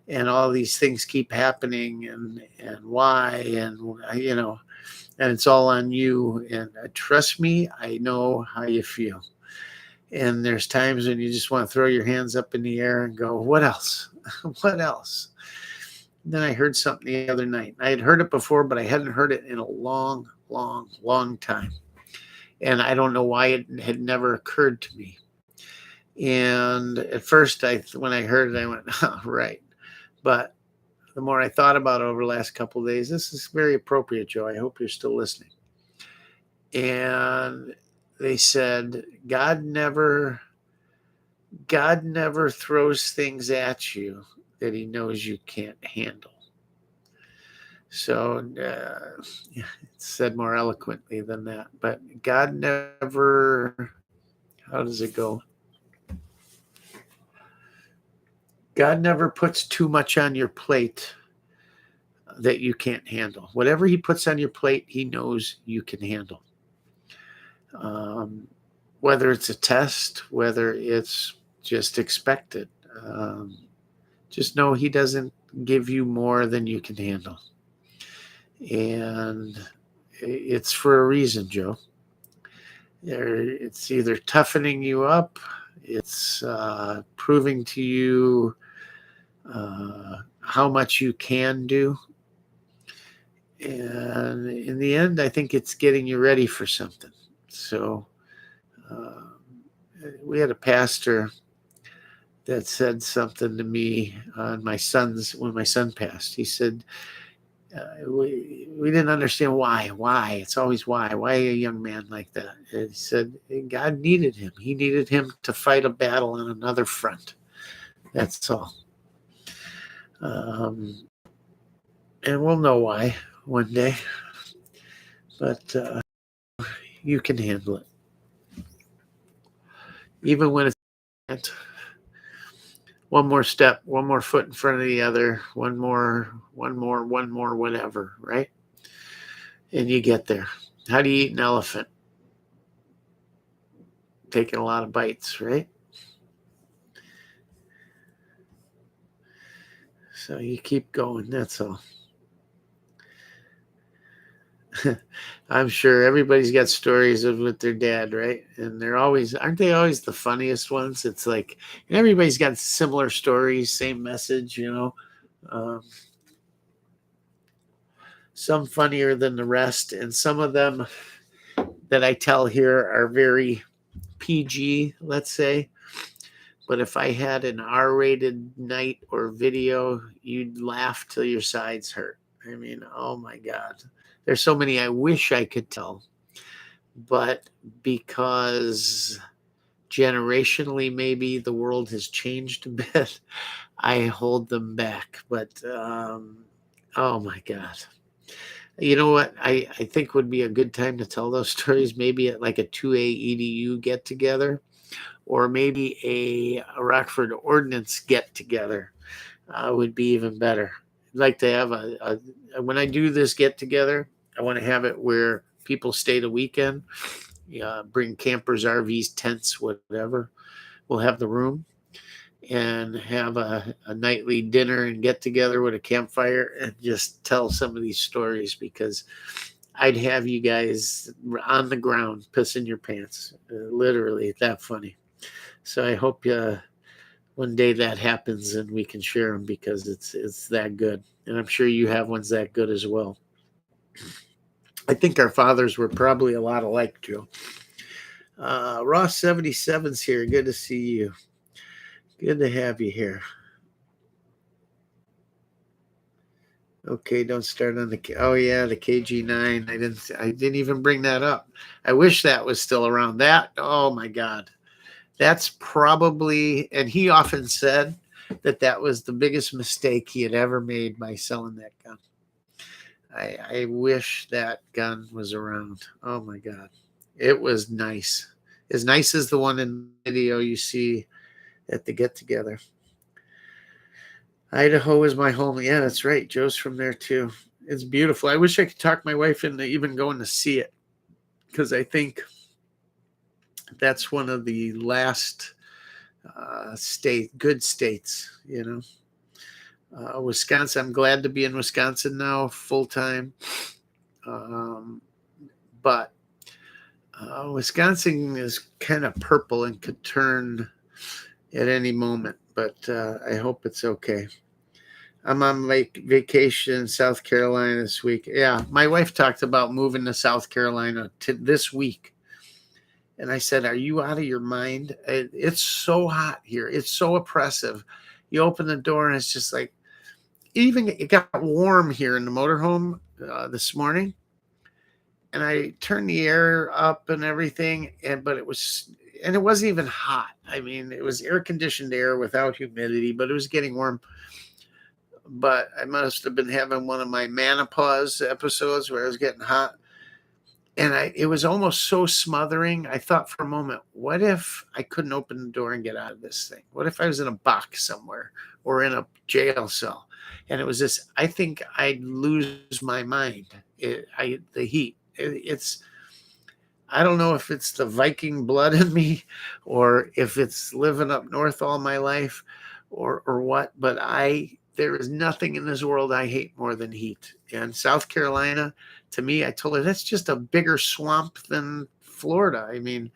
and all these things keep happening, and why, and and it's all on you. And trust me, I know how you feel. And there's times when you just want to throw your hands up in the air and go, what else? What else? And then I heard something the other night. I had heard it before, but I hadn't heard it in a long, long, long time. And I don't know why it had never occurred to me. And at first, when I heard it, I went, oh, right. But the more I thought about it over the last couple of days, this is very appropriate, Joe. I hope you're still listening. And they said, God never throws things at you that he knows you can't handle. So it's said more eloquently than that. But God never, how does it go? God never puts too much on your plate that you can't handle. Whatever he puts on your plate, he knows you can handle. Whether it's a test, whether it's just expected, just know he doesn't give you more than you can handle. And it's for a reason, Joe. It's either toughening you up, it's proving to you how much you can do. And in the end, I think it's getting you ready for something. So we had a pastor that said something to me on when my son passed. He said, we didn't understand why. It's always why a young man like that? And he said, God needed him. He needed him to fight a battle on another front. That's all. And we'll know why one day. But you can handle it. Even when it's one more step, one more foot in front of the other, one more, whatever, right? And you get there. How do you eat an elephant? Taking a lot of bites, right? So you keep going, that's all. I'm sure everybody's got stories with their dad, right? And aren't they always the funniest ones? It's like, and everybody's got similar stories, same message, some funnier than the rest. And some of them that I tell here are very PG, let's say. But if I had an R-rated night or video, you'd laugh till your sides hurt. I mean, oh my God. There's so many I wish I could tell. But because generationally maybe the world has changed a bit, I hold them back. But oh my God. You know what I think would be a good time to tell those stories? Maybe at like a 2A EDU get together, or maybe a Rockford Ordnance get together would be even better. I'd like to have when I do this get together, I want to have it where people stay the weekend, bring campers, RVs, tents, whatever. We'll have the room and have a nightly dinner and get together with a campfire and just tell some of these stories, because I'd have you guys on the ground pissing your pants, literally that funny. So I hope one day that happens and we can share them, because it's that good. And I'm sure you have ones that good as well. I think our fathers were probably a lot alike, Joe. Ross 77's here. Good to see you. Good to have you here. Okay, don't start on the oh yeah, the KG9. I didn't even bring that up. I wish that was still around. That, oh my God. That's probably, and he often said that that was the biggest mistake he had ever made by selling that gun. I wish that gun was around. Oh my God. It was nice. As nice as the one in the video you see at the get together. Idaho is my home. Yeah, that's right. Joe's from there too. It's beautiful. I wish I could talk my wife into even going to see it, because I think that's one of the last good states, you know. Wisconsin, I'm glad to be in Wisconsin now full time. Um, but Wisconsin is kind of purple and could turn at any moment, but I hope it's okay. I'm on vacation in South Carolina this week. Yeah, my wife talked about moving to South Carolina this week. And I said, "Are you out of your mind? It's so hot here. It's so oppressive. You open the door and it's just like, even it got warm here in the motorhome this morning. And I turned the air up and everything, but and it wasn't even hot. I mean, it was air conditioned air without humidity, but it was getting warm. But I must have been having one of my menopause episodes where I was getting hot. And it was almost so smothering. I thought for a moment, what if I couldn't open the door and get out of this thing? What if I was in a box somewhere or in a jail cell? And it was this, I think I'd lose my mind. The heat. I don't know if it's the Viking blood in me or if it's living up north all my life or what, but there is nothing in this world I hate more than heat. And South Carolina, to me, I told her that's just a bigger swamp than Florida. I mean,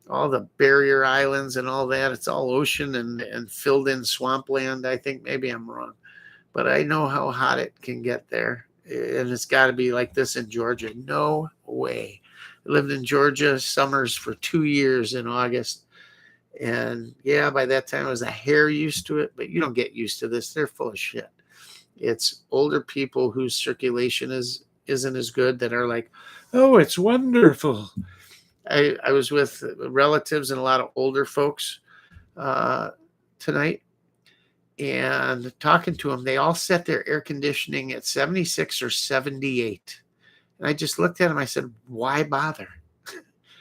all the barrier islands and all that, it's all ocean and filled in swampland. I think maybe I'm wrong, but I know how hot it can get there. And it's got to be like this in Georgia. No way. I lived in Georgia summers for 2 years in August. And yeah, by that time I was a hair used to it, but you don't get used to this. They're full of shit. It's older people whose circulation isn't as good that are like, oh, it's wonderful. I was with relatives and a lot of older folks uh, tonight, and talking to them, they all set their air conditioning at 76 or 78. And I just looked at them. I said, why bother?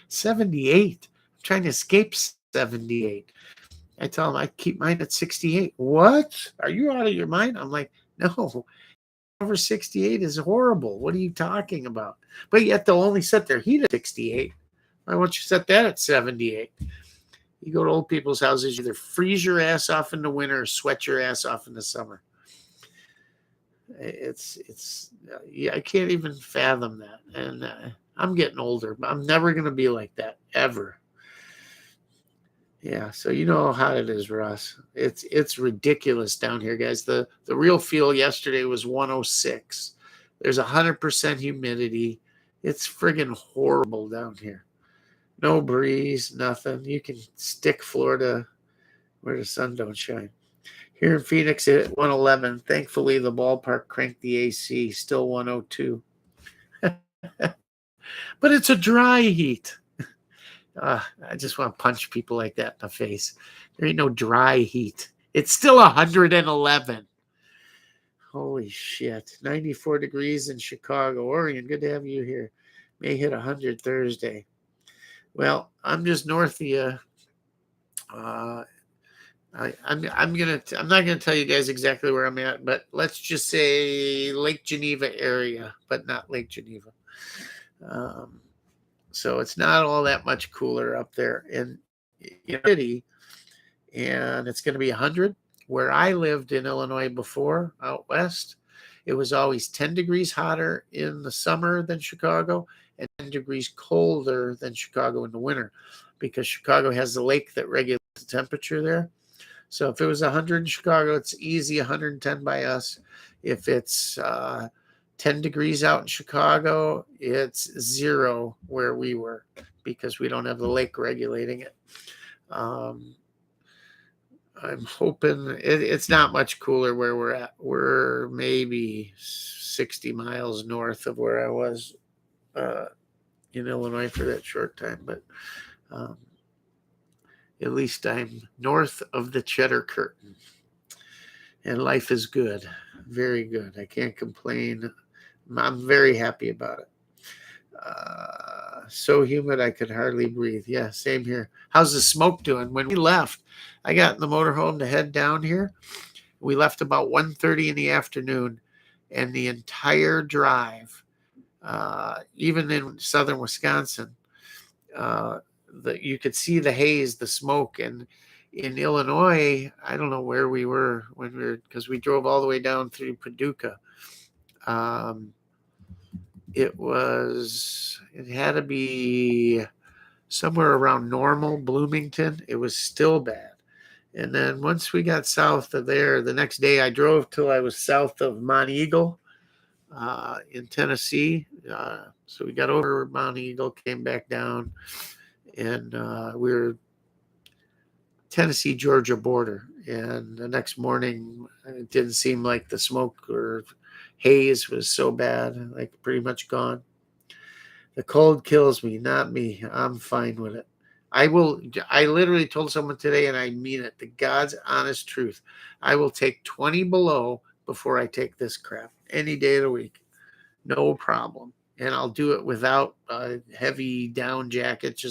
78. I'm trying to escape 78. I tell them I keep mine at 68. What? Are you out of your mind? I'm like, no, over 68 is horrible. What are you talking about? But yet they'll only set their heat at 68. Why won't you set that at 78? You go to old people's houses, you either freeze your ass off in the winter or sweat your ass off in the summer. Yeah, I can't even fathom that. And I'm getting older, but I'm never going to be like that ever. Yeah, so you know how hot it is, Ross. It's ridiculous down here, guys. The real feel yesterday was 106. There's 100% humidity. It's friggin' horrible down here. No breeze, nothing. You can stick Florida where the sun don't shine. Here in Phoenix at 111. Thankfully, the ballpark cranked the AC. Still 102. But it's a dry heat. I just want to punch people like that in the face. There ain't no dry heat. It's still 111. Holy shit. 94 degrees in Chicago. Oregon, good to have you here. May hit 100 Thursday. Well, I'm just north of you. I'm not gonna tell you guys exactly where I'm at, but let's just say Lake Geneva area, but not Lake Geneva. So it's not all that much cooler up there in the city, and it's going to be 100. Where I lived in Illinois before, out west, it was always 10 degrees hotter in the summer than Chicago and 10 degrees colder than Chicago in the winter, because Chicago has the lake that regulates the temperature there. So if it was 100 in Chicago, it's easy 110 by us. If it's 10 degrees out in Chicago, it's 0 where we were, because we don't have the lake regulating it. I'm hoping it's not much cooler where we're at. We're maybe 60 miles north of where I was uh, in Illinois for that short time, but um, at least I'm north of the Cheddar Curtain, and life is good, very good. I can't complain. I'm very happy about it. So humid I could hardly breathe. Yeah, same here. How's the smoke doing? When we left, I got in the motorhome to head down here. We left about 1:30 in the afternoon, and the entire drive, even in southern Wisconsin, uh, you could see the haze, the smoke. And in Illinois, I don't know where we were when we were, because we drove all the way down through Paducah. Um, it had to be somewhere around Normal, Bloomington. It was still bad. And then once we got south of there, the next day I drove till I was south of Mount Eagle in Tennessee. So we got over Mount Eagle, came back down, and we were Tennessee Georgia border. And the next morning, it didn't seem like the smoke or haze was so bad, like pretty much gone. The cold kills me, not me. I'm fine with it. I literally told someone today, and I mean it, the God's honest truth. I will take 20 below before I take this crap any day of the week. No problem. And I'll do it without a heavy down jacket.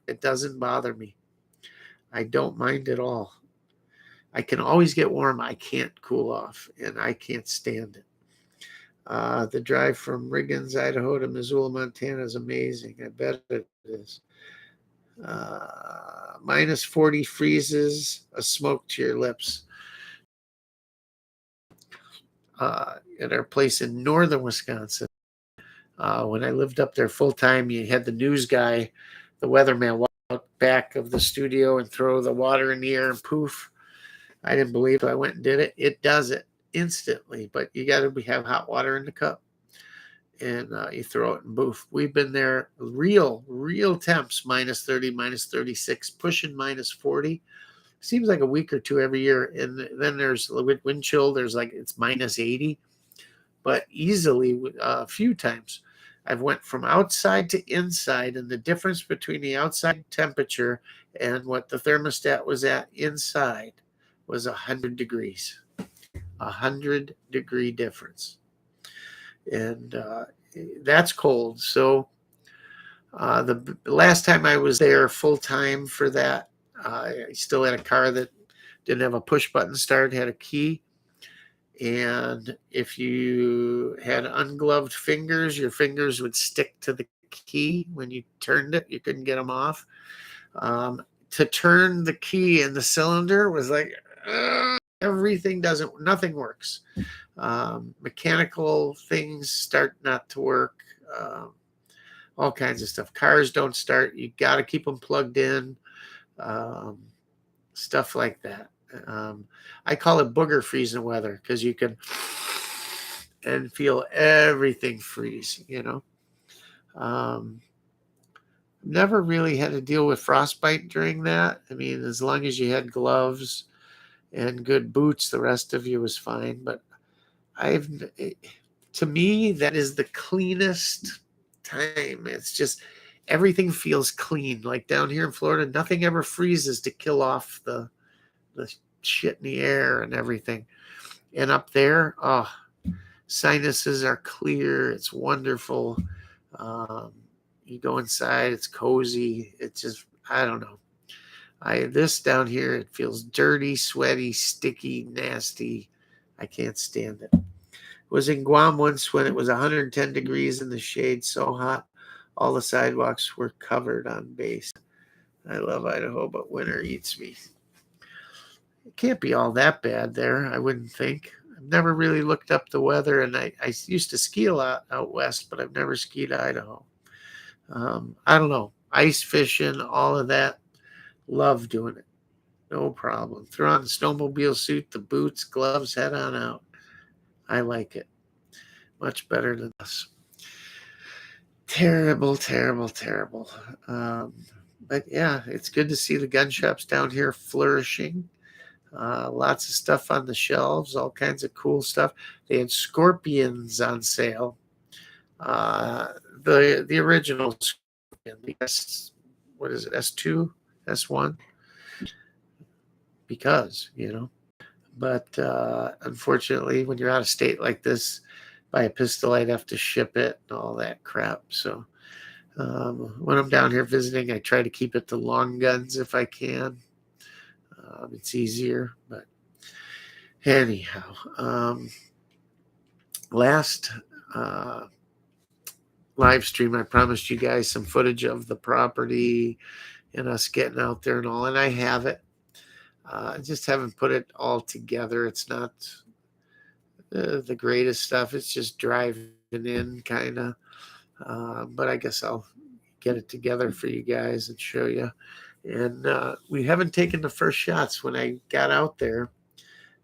It doesn't bother me. I don't mind at all. I can always get warm. I can't cool off, and I can't stand it. The drive from Riggins, Idaho to Missoula, Montana is amazing. I bet it is. Minus 40 freezes, a smoke to your lips. At our place in northern Wisconsin, when I lived up there full time, you had the news guy, the weatherman, walk out back of the studio and throw the water in the air and poof. I didn't believe it. So I went and did it. It does it instantly, but you got to have hot water in the cup, and you throw it and boof. We've been there, real temps, minus 30, minus 36, pushing minus 40. Seems like a week or two every year. And then there's wind chill. There's like it's minus 80, but easily a few times I've went from outside to inside, and the difference between the outside temperature and what the thermostat was at inside was 100 degrees. 100-degree difference. And that's cold. So the last time I was there full time for that, I still had a car that didn't have a push button start, had a key. And if you had ungloved fingers, your fingers would stick to the key when you turned it. You couldn't get them off. To turn the key in the cylinder was like, nothing works. Mechanical things start not to work. All kinds of stuff. Cars don't start. You got to keep them plugged in. Stuff like that. I call it booger freezing weather because you can and feel everything freeze, Never really had to deal with frostbite during that. I mean, as long as you had gloves and good boots, the rest of you was fine. But to me, that is the cleanest time. It's just everything feels clean. Like down here in Florida, nothing ever freezes to kill off the shit in the air and everything. And up there, sinuses are clear. It's wonderful. You go inside, it's cozy. It's just, I don't know. This down here, it feels dirty, sweaty, sticky, nasty. I can't stand it. Was in Guam once when it was 110 degrees in the shade, so hot, all the sidewalks were covered on base. I love Idaho, but winter eats me. It can't be all that bad there, I wouldn't think. I've never really looked up the weather, and I used to ski a lot out west, but I've never skied Idaho. I don't know. Ice fishing, all of that. Love doing it. No problem. Throw on the snowmobile suit, the boots, gloves, head on out. I like it. Much better than us. Terrible, terrible, terrible. But But yeah, it's good to see the gun shops down here flourishing. Lots of stuff on the shelves, all kinds of cool stuff. They had Scorpions on sale. Uh, the original Scorpion, the what is it, S2, S1? Because, But unfortunately, when you're out of state like this, buy a pistol, I'd have to ship it and all that crap. So when I'm down here visiting, I try to keep it to long guns if I can. It's easier, but anyhow, last live stream, I promised you guys some footage of the property and us getting out there and all, and I have it. I just haven't put it all together. It's not the greatest stuff. It's just driving in, kind of. But I guess I'll get it together for you guys and show you. And we haven't taken the first shots. When I got out there,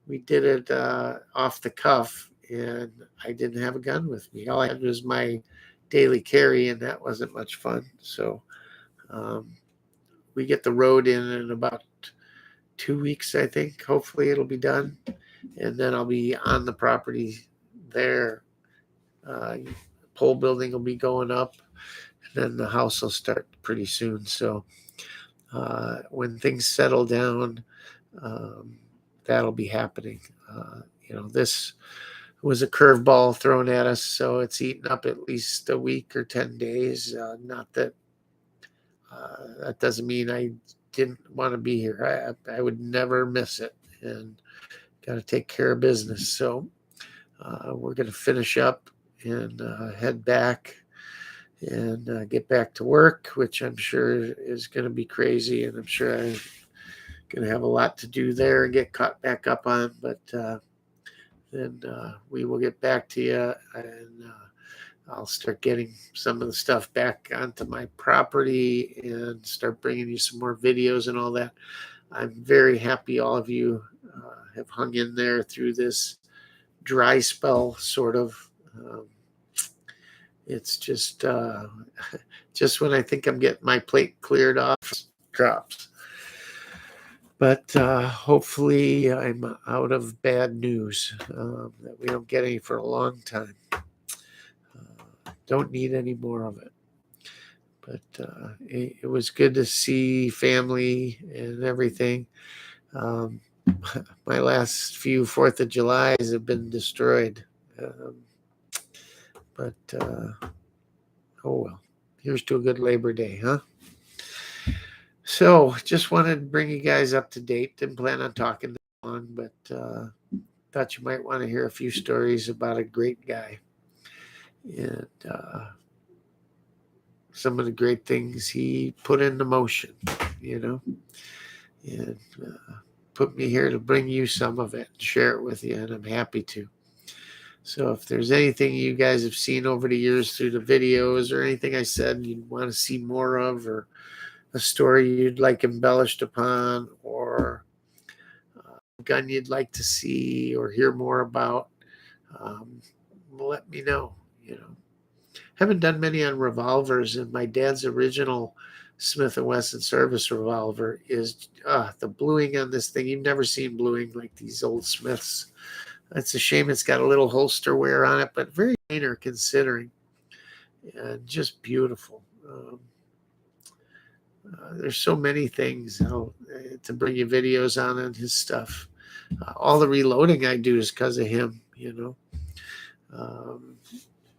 we did it off the cuff, and I didn't have a gun with me. All I had was my daily carry, and that wasn't much fun. So we get the road in about 2 weeks, I think. Hopefully it'll be done. And then I'll be on the property there. Pole building will be going up, and then the house will start pretty soon. So when things settle down, that'll be happening. This was a curveball thrown at us, so it's eaten up at least a week or 10 days. Not that that doesn't mean I didn't want to be here. I would never miss it, and got to take care of business. So we're going to finish up and head back and get back to work, which I'm sure is going to be crazy, and I'm sure I'm going to have a lot to do there and get caught back up on. But then we will get back to you, and I'll start getting some of the stuff back onto my property and start bringing you some more videos and all that. I'm very happy all of you have hung in there through this dry spell, sort of. It's just when I think I'm getting my plate cleared off, drops. But hopefully I'm out of bad news, that we don't get any for a long time. Don't need any more of it. But it was good to see family and everything. My last few 4th of Julys have been destroyed. But oh well. Here's to a good Labor Day, huh? So just wanted to bring you guys up to date. Didn't plan on talking that long, but thought you might want to hear a few stories about a great guy. And some of the great things he put into motion, and put me here to bring you some of it and share it with you, and I'm happy to. So if there's anything you guys have seen over the years through the videos or anything I said you'd want to see more of, or a story you'd like embellished upon, or a gun you'd like to see or hear more about, let me know. Haven't done many on revolvers, and my dad's original Smith & Wesson service revolver is the bluing on this thing. You've never seen bluing like these old Smiths. It's a shame it's got a little holster wear on it, but very minor considering, and just beautiful. There's so many things to bring you videos on his stuff. All the reloading I do is because of him,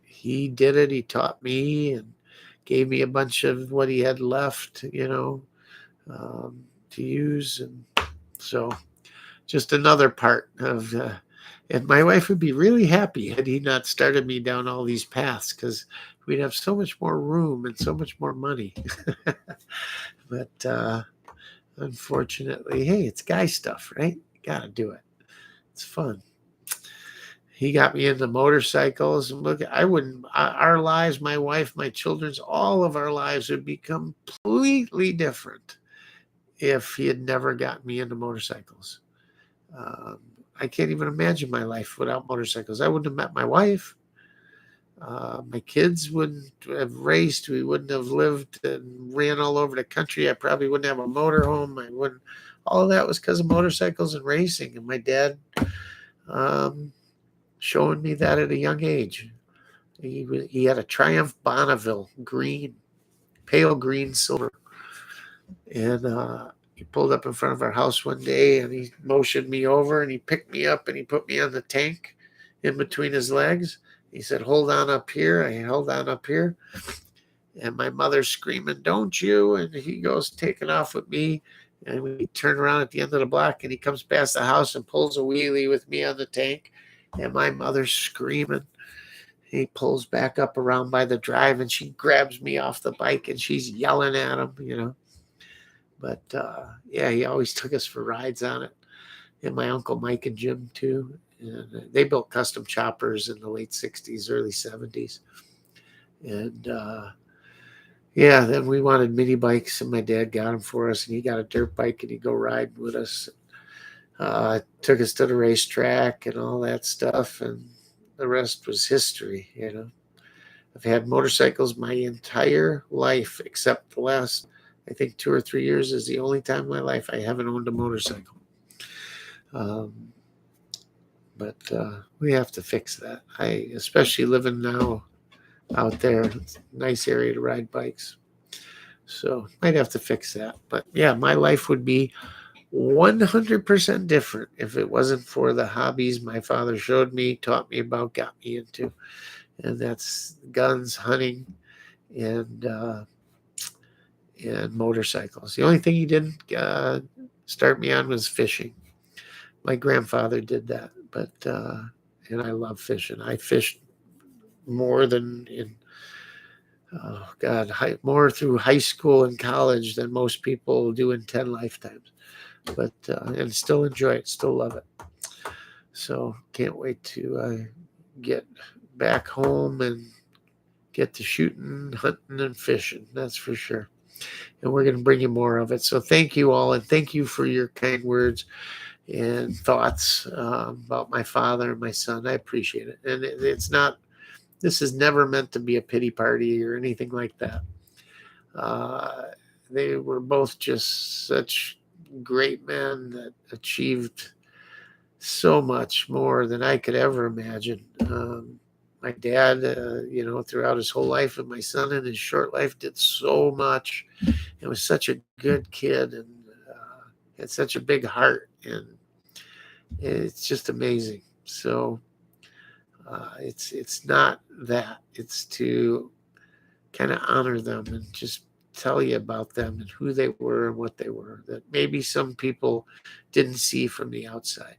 he did it. He taught me and gave me a bunch of what he had left, to use. And so just another part of, and my wife would be really happy had he not started me down all these paths, because we'd have so much more room and so much more money. But unfortunately, hey, it's guy stuff, right? You got to do it. It's fun. He got me into motorcycles, and look, our lives, my wife, my children's, all of our lives would be completely different if he had never gotten me into motorcycles. I can't even imagine my life without motorcycles. I wouldn't have met my wife. My kids wouldn't have raced. We wouldn't have lived and ran all over the country. I probably wouldn't have a motorhome. I wouldn't. All of that was because of motorcycles and racing, and my dad um, showing me that at a young age. He had a Triumph Bonneville, green, pale green silver, and he pulled up in front of our house one day, and he motioned me over, and he picked me up, and he put me on the tank in between his legs. He said, "Hold on up here." I held on up here, and my mother's screaming, "Don't you?" And he goes taking off with me, and we turn around at the end of the block, and he comes past the house and pulls a wheelie with me on the tank, and my mother's screaming. He pulls back up around by the drive, and she grabs me off the bike, and she's yelling at him. But yeah, he always took us for rides on it. And my uncle Mike and Jim too. And they built custom choppers in the late 60s, early 70s. And yeah, then we wanted mini bikes, and my dad got them for us, and he got a dirt bike, and he'd go ride with us. Took us to the racetrack and all that stuff, and the rest was history. I've had motorcycles my entire life, except the last, I think, 2 or 3 years is the only time in my life I haven't owned a motorcycle. But we have to fix that. Especially living now out there, it's a nice area to ride bikes. So might have to fix that. But yeah, my life would be 100% different if it wasn't for the hobbies my father showed me, taught me about, got me into. And that's guns, hunting, and motorcycles. The only thing he didn't start me on was fishing. My grandfather did that, but and I love fishing. I fished more than more through high school and college than most people do in 10 lifetimes. But and still enjoy it, still love it. So can't wait to get back home and get to shooting, hunting, and fishing. That's for sure. And we're going to bring you more of it. So thank you all, and thank you for your kind words and thoughts about my father and my son. I appreciate it. And this is never meant to be a pity party or anything like that. They were both just such great men that achieved so much more than I could ever imagine. My dad, throughout his whole life, and my son in his short life did so much. He was such a good kid, and had such a big heart, and it's just amazing. So it's not that. It's to kind of honor them and just tell you about them and who they were and what they were that maybe some people didn't see from the outside.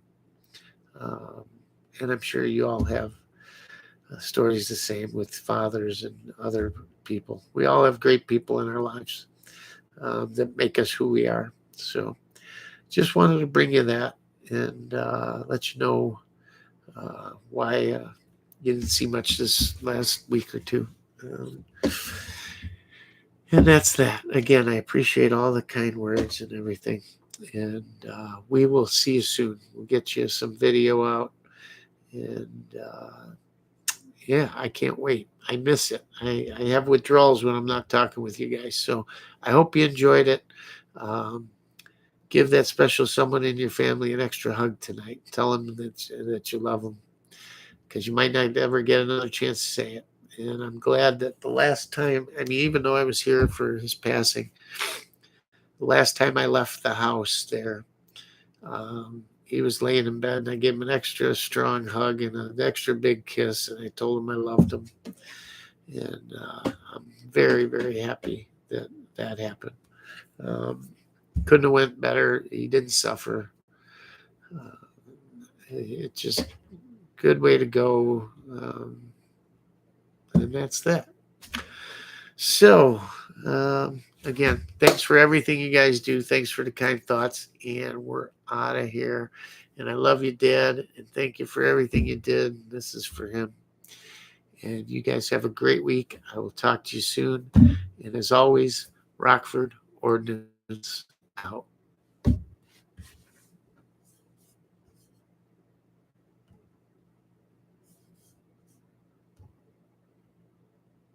And I'm sure you all have stories the same with fathers and other people. We all have great people in our lives that make us who we are. So just wanted to bring you that and let you know why you didn't see much this last week or two. And that's that. Again, I appreciate all the kind words and everything. And we will see you soon. We'll get you some video out. And yeah, I can't wait. I miss it. I have withdrawals when I'm not talking with you guys. So I hope you enjoyed it. Give that special someone in your family an extra hug tonight. Tell them that you love them, because you might not ever get another chance to say it. And I'm glad that the last time, even though I was here for his passing, the last time I left the house there, he was laying in bed, and I gave him an extra strong hug and an extra big kiss, and I told him I loved him. And I'm very, very happy that that happened. Couldn't have went better. He didn't suffer. It's just a good way to go. And that's that. So, again, thanks for everything you guys do. Thanks for the kind thoughts. And we're out of here. And I love you, Dad. And thank you for everything you did. This is for him. And you guys have a great week. I will talk to you soon. And as always, Rockford Ordnance out.